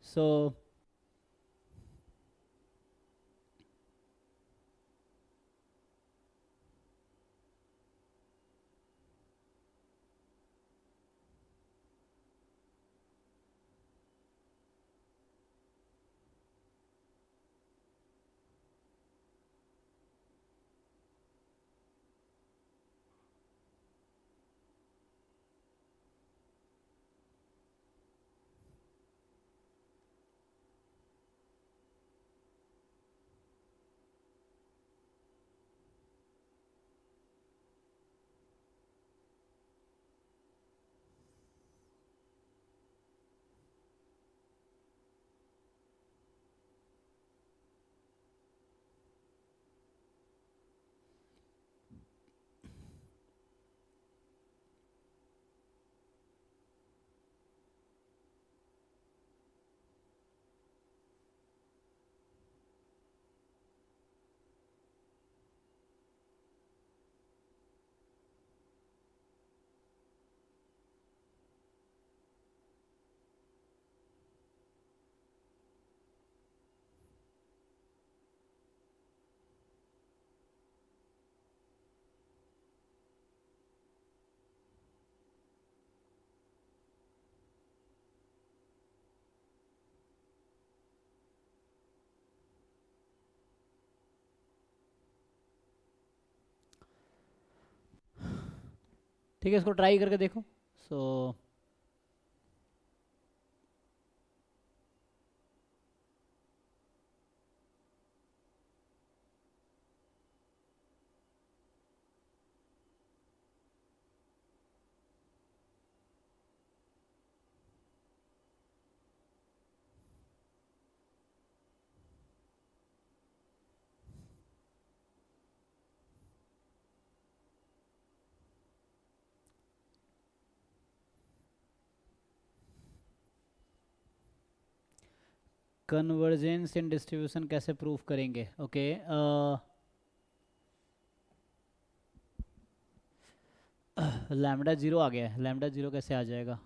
सो ठीक है, इसको ट्राई करके देखो। सो कन्वर्जेंस इन डिस्ट्रीब्यूशन कैसे प्रूव करेंगे? ओके, लैम्बडा जीरो आ गया है, लैम्बडा जीरो कैसे आ जाएगा?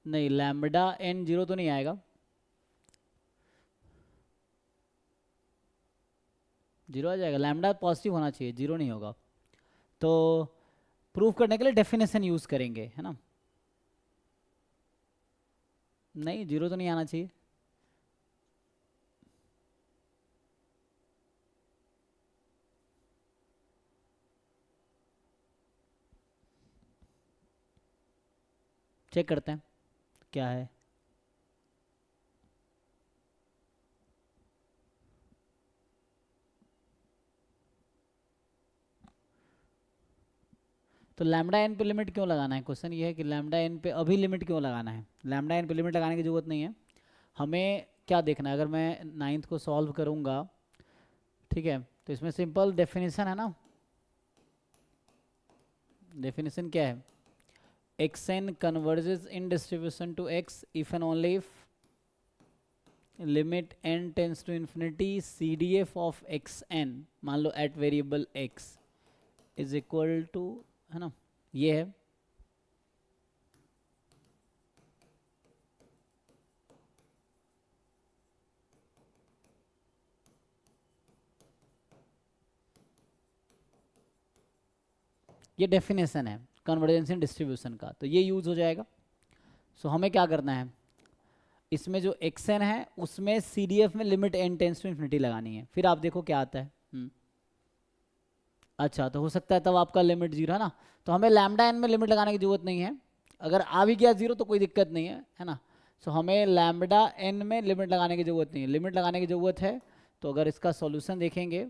नहीं, लैम्बडा एन जीरो तो नहीं आएगा, जीरो आ जाएगा, लैम्बडा पॉजिटिव होना चाहिए, जीरो नहीं होगा। तो प्रूफ करने के लिए डेफिनेशन यूज करेंगे, है ना? नहीं, जीरो तो नहीं आना चाहिए। चेक करते हैं क्या है। तो लैम्बडा एन पे लिमिट क्यों लगाना है? क्वेश्चन ये है कि लैम्बडा एन पे अभी लिमिट क्यों लगाना है? लैम्बडा एन पे लिमिट लगाने की जरूरत नहीं है। हमें क्या देखना है, अगर मैं नाइन्थ को सॉल्व करूंगा, ठीक है, तो इसमें सिंपल डेफिनेशन है ना। डेफिनेशन क्या है? X N converges in distribution to X if and only if limit N tends to infinity C D F of x N, मान लो at variable X is equal to, है ना, ये है। ये डेफिनेशन है कन्वर्जेंस इन डिस्ट्रीब्यूशन का, तो ये यूज हो जाएगा। सो हमें क्या करना है, इसमें जो एक्स एन है उसमें सी डी एफ में limit N tends to infinity लगानी है, फिर आप देखो क्या आता है। अच्छा, तो हो सकता है तब आपका लिमिट जीरो, है ना, तो हमें लैम्बडा एन में लिमिट लगाने की जरूरत नहीं है। अगर आ भी गया जीरो तो कोई दिक्कत नहीं है ना। सो हमें लैम्बडा एन में लिमिट लगाने की जरूरत नहीं है, लिमिट लगाने की जरूरत है। तो अगर इसका सॉल्यूशन देखेंगे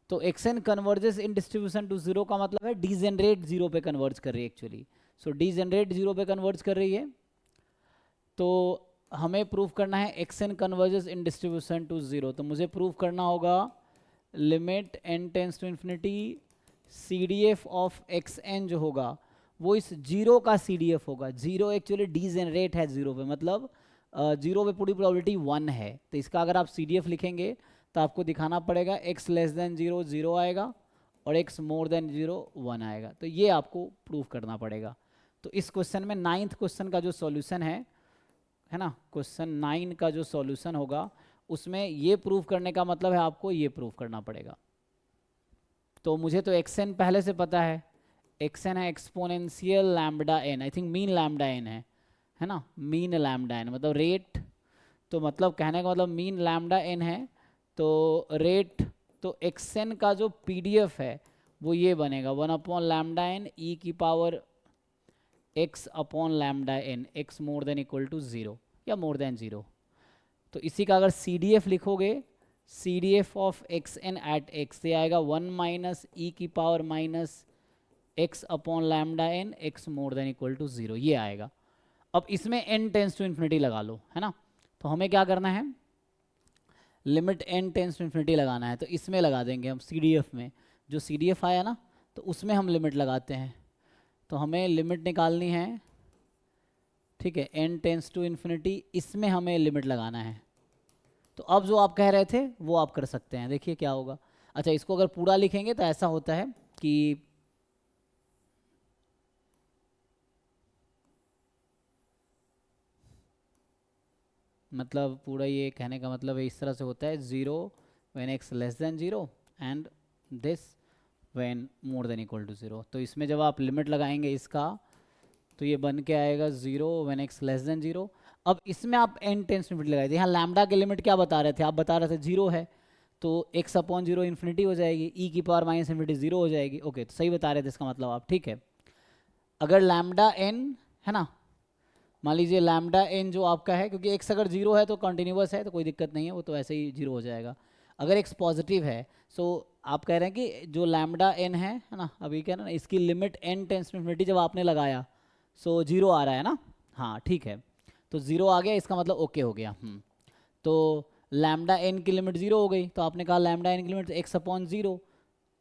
तो x N converges in distribution to zero का मतलब है डीजेनरेट जीरो पे कन्वर्ज कर रही है एक्चुअली। सो डीजेनरेट जीरो पे कन्वर्ज कर रही है, तो हमें प्रूव करना है x N converges in distribution to zero. तो मुझे प्रूव करना होगा limit N tends to infinity C D F of x n जो होगा वो इस जीरो का सी डी एफ होगा। जीरो एक्चुअली डीजेनरेट है जीरो पे, मतलब जीरो पे पूरी प्रोबेबिलिटी वन है। तो इसका अगर आप सी डी एफ लिखेंगे तो आपको दिखाना पड़ेगा x less than zero zero आएगा और x more than zero one आएगा। तो ये आपको प्रूव करना पड़ेगा। तो इस क्वेश्चन में 9th क्वेश्चन का जो सॉल्यूशन है ना, क्वेश्चन 9 का जो सॉल्यूशन होगा उसमें ये प्रूव करने का मतलब है आपको ये प्रूव करना पड़ेगा। तो मुझे तो xn पहले से पता है, xn है exponential lambda n, I think mean lambda n है ना, मीन लैम्बडा n मतलब रेट, तो मतलब कहने का मतलब मीन लैम्बडा n है तो रेट, तो xn का जो pdf है वो ये बनेगा 1 अपॉन लैम्बडा n e की power x upon lambda n, x more than equal to 0 या मोर देन 0। तो इसी का अगर CDF लिखोगे, CDF of xn at x ये आएगा 1 माइनस ई की power minus x upon lambda n x more than equal to 0, ये आएगा। अब इसमें n टेंस टू इन्फिनिटी लगा लो, है ना। तो हमें क्या करना है, limit n tends to infinity लगाना है। तो इसमें लगा देंगे हम CDF में, जो CDF आया ना तो उसमें हम लिमिट लगाते हैं। तो हमें लिमिट निकालनी है, ठीक है, n टेंस टू इन्फिनिटी, इसमें हमें लिमिट लगाना है। तो अब जो आप कह रहे थे वो आप कर सकते हैं, देखिए क्या होगा। अच्छा, इसको अगर पूरा लिखेंगे तो ऐसा होता है कि मतलब पूरा ये कहने का मतलब है इस तरह से होता है 0 when x less than 0 and this when more than equal to 0। तो इसमें जब आप लिमिट लगाएंगे इसका तो ये बन के आएगा 0 व्हेन x लेस देन 0। अब इसमें आप n टेंस टू इन्फिनिटी लगाए थे, यहाँ लैम्बडा के लिमिट क्या बता रहे थे, आप बता रहे थे 0 है, तो x अपॉन 0 इन्फिनिटी हो जाएगी, e की पावर माइनस इन्फिनिटी 0 हो जाएगी। ओके, तो सही बता रहे थे इसका मतलब आप, ठीक है। अगर लैम्बडा n है ना, मान लीजिए लैम्बडा n जो आपका है, क्योंकि x अगर 0 है तो कंटिन्यूस है तो कोई दिक्कत नहीं है, वो तो ऐसे ही 0 हो जाएगा। अगर x पॉजिटिव है, सो आप कह रहे हैं कि जो लैम्बडा n है ना, अभी क्या ना इसकी limit n tends to infinity जब आपने लगाया सो 0 आ रहा है ना, हाँ ठीक है, तो 0 आ गया, इसका मतलब ओके हो गया। तो लैम्बडा n की लिमिट 0 हो गई, तो आपने कहा लैम्बडा n की लिमिट x अपॉन 0,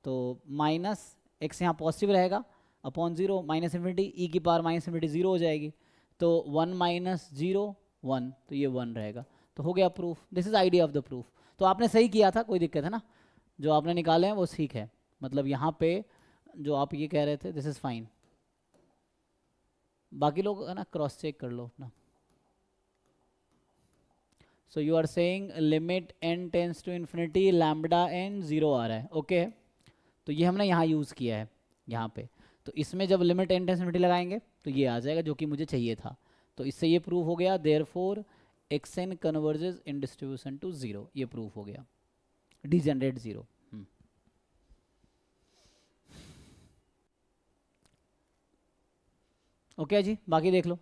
तो माइनस x यहाँ पॉजिटिव रहेगा अपॉन 0 माइनस इन्फिनिटी e की पावर माइनस इन्फिनिटी 0 हो जाएगी, तो 1 माइनस 0 1, तो ये 1 रहेगा। तो हो गया proof, this is idea of the proof. तो आपने सही किया था, कोई दिक्कत है ना, जो आपने निकाले हैं वो ठीक है, मतलब यहाँ पे जो आप ये कह रहे थे दिस इज फाइन। बाकी लोग है ना क्रॉस चेक कर लो अपना। So you are saying limit n tends to infinity lambda n 0 आ रहा है, ओके तो ये हमने यहाँ यूज़ किया है यहाँ पे। तो इसमें जब limit n tends to infinity लगाएंगे तो ये आ जाएगा जो कि मुझे चाहिए था। तो इससे ये प्रूफ हो गया, therefore xn converges in distribution to 0, ये प्रूफ हो गया, डिजेनरेट 0। ओके जी, बाकी देख लो।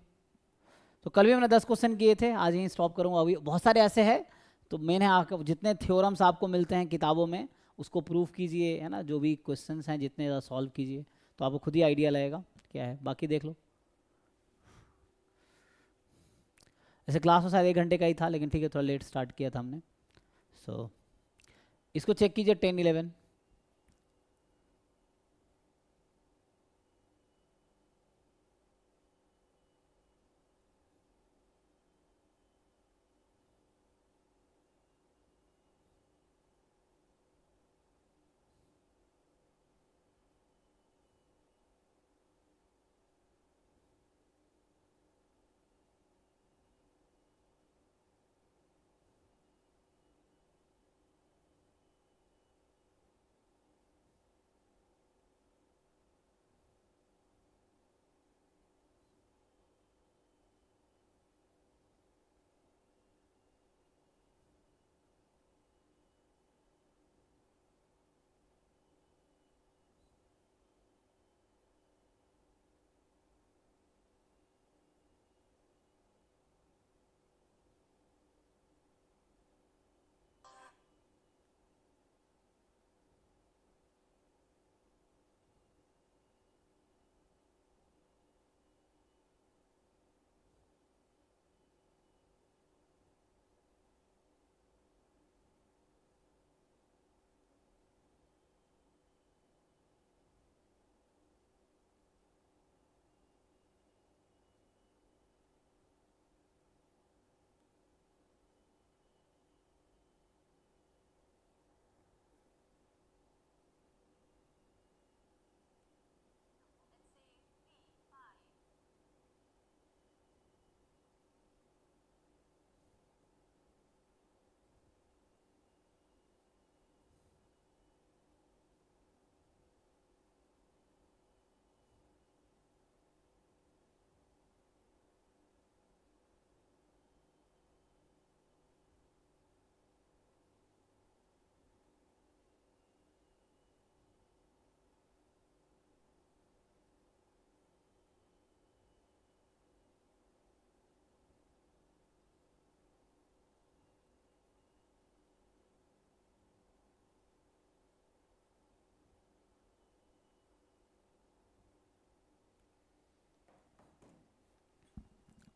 तो कल भी हमने 10 क्वेश्चन किए थे, आज यहीं स्टॉप करूँगा। अभी बहुत सारे ऐसे हैं, तो मैंने जितने थ्योरम्स आपको मिलते हैं किताबों में उसको प्रूफ कीजिए, है ना, जो भी क्वेश्चंस हैं जितने ज़्यादा सॉल्व कीजिए, तो आपको खुद ही आइडिया लगेगा क्या है। बाकी देख लो, ऐसे क्लास तो शायद 1 घंटे का ही था, लेकिन ठीक है थोड़ा लेट स्टार्ट किया था हमने। सो इसको चेक कीजिए 10 11।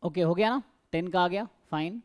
ओके हो गया ना, 10 का आ गया, फाइन।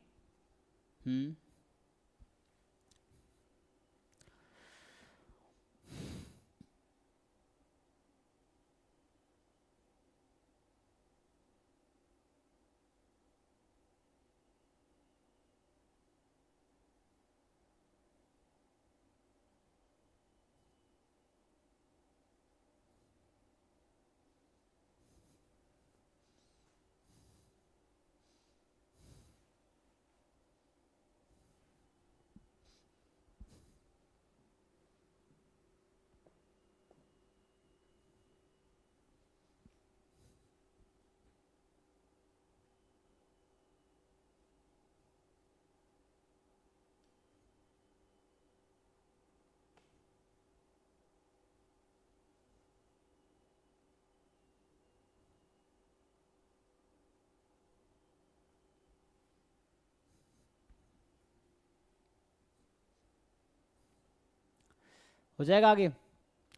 हो जाएगा आगे,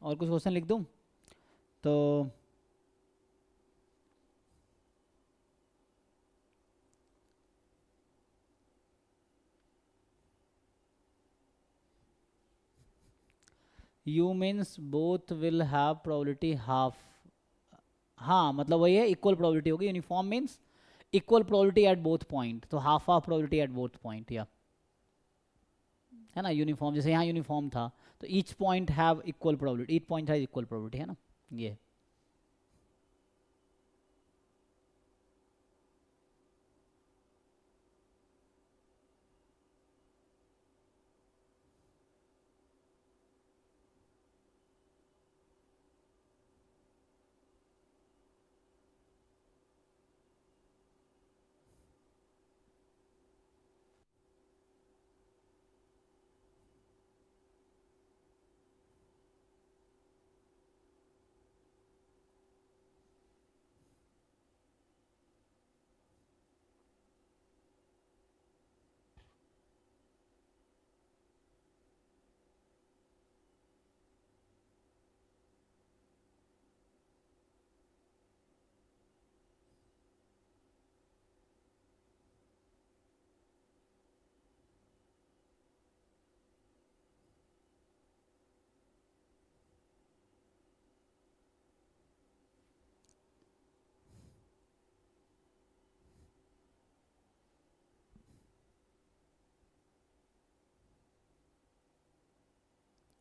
और कुछ क्वेश्चन लिख दूं तो? You means both will have probability half. हाँ मतलब वही है, इक्वल प्रोबेबिलिटी होगी। Uniform means equal probability at both point, तो half half probability at both point, या है ना। यूनिफॉर्म जैसे यहाँ यूनिफॉर्म था, तो each point have equal probability, each point have equal probability, है ना ये।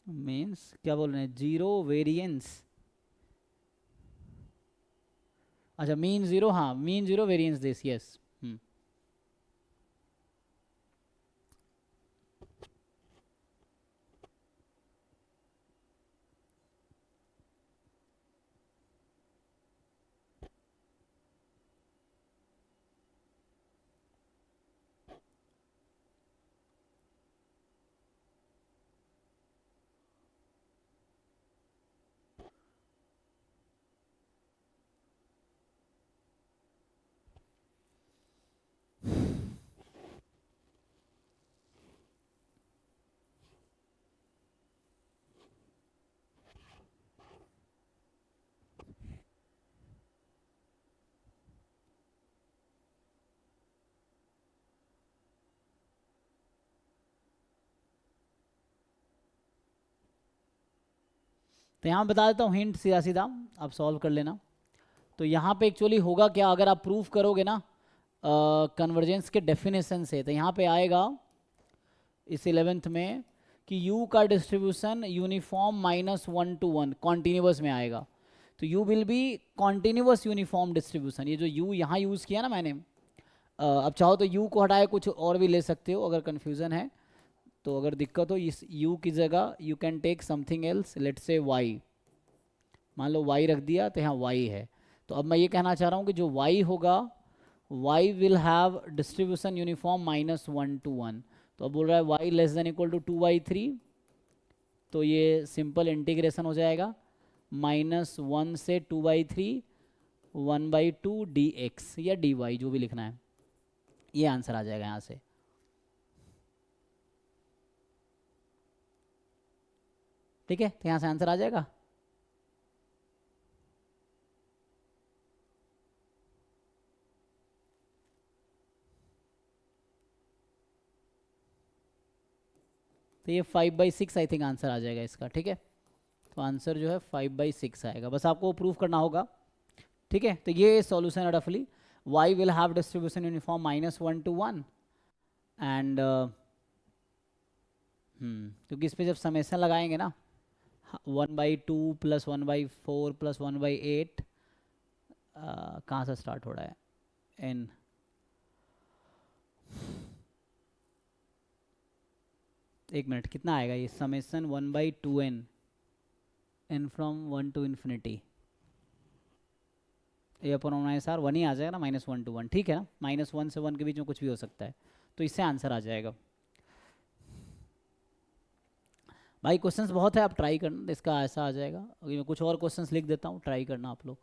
मीन्स क्या बोल रहे हैं, जीरो वेरिएंस। अच्छा मीन जीरो, हाँ mean zero variance this, yes. तो यहाँ बता देता हूँ हिंट, सीधा सीधा आप सॉल्व कर लेना। तो यहाँ पे एक्चुअली होगा क्या, अगर आप प्रूफ करोगे ना कन्वर्जेंस के डेफिनेशन से, तो यहाँ पे आएगा इस 11th में कि u का डिस्ट्रीब्यूशन यूनिफॉर्म -1 to 1 कॉन्टिन्यूस में आएगा। तो u will be continuous uniform distribution. ये जो u यहाँ यूज़ किया ना मैंने, अब चाहो तो u को हटाए कुछ और भी ले सकते हो अगर कन्फ्यूज़न है। तो अगर दिक्कत हो इस u की जगह you can take something else, let's say y, मान लो y रख दिया तो यहाँ y है। तो अब मैं ये कहना चाह रहा हूँ कि जो y होगा, y will have distribution uniform -1 to 1। तो अब बोल रहा है y less than equal to 2/3, तो ये सिंपल इंटीग्रेशन हो जाएगा -1 से 2/3 1/2 dx या dy, जो भी लिखना है, ये आंसर आ जाएगा यहाँ से। ठीक है, तो यहाँ से आंसर आ जाएगा। तो ये 5/6 आई थिंक आंसर आ जाएगा इसका, ठीक है। तो आंसर जो है 5/6 आएगा, बस आपको प्रूव करना होगा, ठीक है। तो ये सॉल्यूशन है रफली, y will have distribution uniform -1 to 1 and क्योंकि इस पर जब समेसन लगाएंगे ना 1/2 + 1/4 + 1/8 कहाँ से स्टार्ट हो रहा है n, एक मिनट, कितना आएगा ये summation 1/2n n from 1 to infinity, A upon -r 1 ही आ जाएगा ना, -1 to 1, ठीक है ना, -1 से 1 के बीच में कुछ भी हो सकता है, तो इससे आंसर आ जाएगा। भाई क्वेश्चंस बहुत है, आप ट्राई करना, इसका ऐसा आ जाएगा। अभी मैं कुछ और क्वेश्चंस लिख देता हूँ, ट्राई करना आप लोग।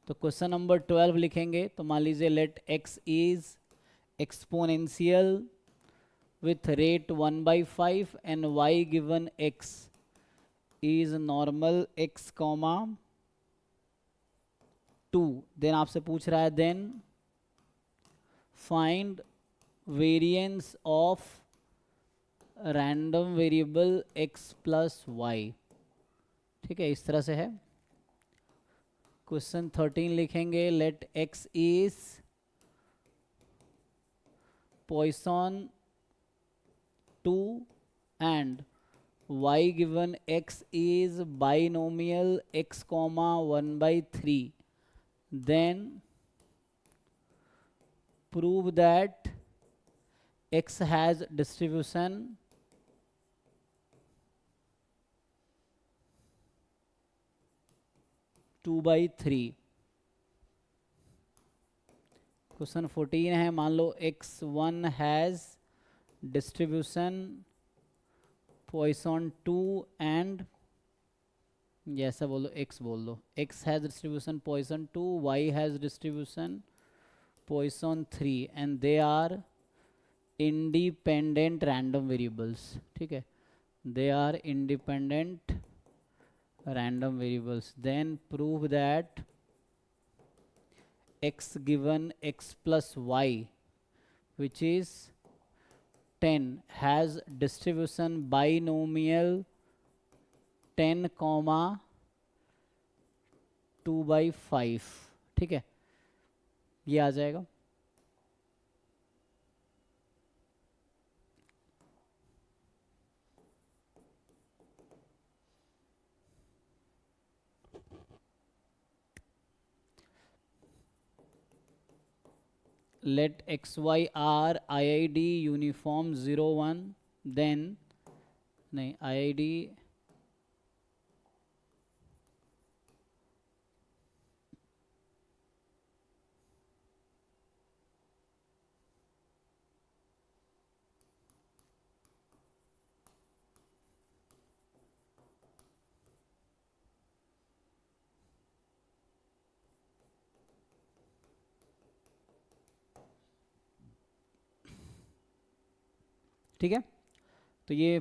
तो क्वेश्चन नंबर 12 लिखेंगे, तो मान लीजिए let x is exponential with rate 1/5 and y given x is normal x, 2, then आपसे पूछ रहा है then find variance of random variable x plus y, ठीक है, इस तरह से है। क्वेश्चन 13 लिखेंगे, let x is Poisson 2 and y given x is binomial x, 1/3, then prove that x has distribution two by three. Question 14 है, मान लो x1 has distribution Poisson 2 and ये ऐसा बोलो, x बोल दो, x has distribution Poisson 2, y has distribution Poisson 3 and they are independent random variables, ठीक है, they are independent random variables, then prove that x given x plus y which is 10 has distribution binomial 10, 2/5, ठीक है, ये आ जाएगा। let xy are IID uniform 0, 1, then नहीं IID ठीक है। तो ये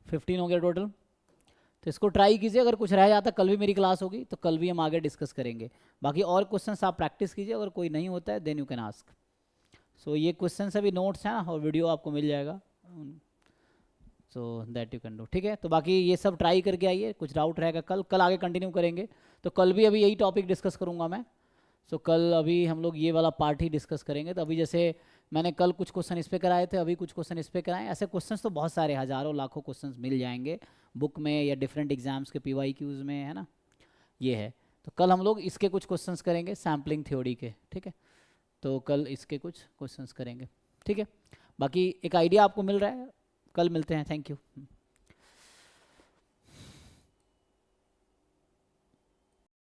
15 हो गया टोटल। तो इसको ट्राई कीजिए, अगर कुछ रह जाता कल भी मेरी क्लास होगी तो कल भी हम आगे डिस्कस करेंगे। बाकी और क्वेश्चंस आप प्रैक्टिस कीजिए, अगर कोई नहीं होता है देन यू कैन आस्क। सो ये क्वेश्चन अभी नोट्स हैं ना, और वीडियो आपको मिल जाएगा, so that you can do, ठीक है। तो बाकी ये सब ट्राई करके आइए, कुछ डाउट रहेगा कल आगे कंटिन्यू करेंगे। तो कल भी अभी यही टॉपिक डिस्कस करूँगा मैं। सो कल अभी हम लोग ये वाला पार्ट ही डिस्कस करेंगे। तो अभी जैसे मैंने कल कुछ क्वेश्चन इस पे कराए थे, अभी कुछ क्वेश्चन इस पे कराए, ऐसे क्वेश्चंस तो बहुत सारे हज़ारों लाखों क्वेश्चंस मिल जाएंगे बुक में या डिफरेंट एग्जाम्स के PYQs में, है ना, ये है। तो कल हम लोग इसके कुछ क्वेश्चंस करेंगे सैम्पलिंग थ्योरी के, ठीक है। तो कल इसके कुछ क्वेश्चंस करेंगे, ठीक है। बाकी एक आइडिया आपको मिल रहा है, कल मिलते हैं, थैंक यू।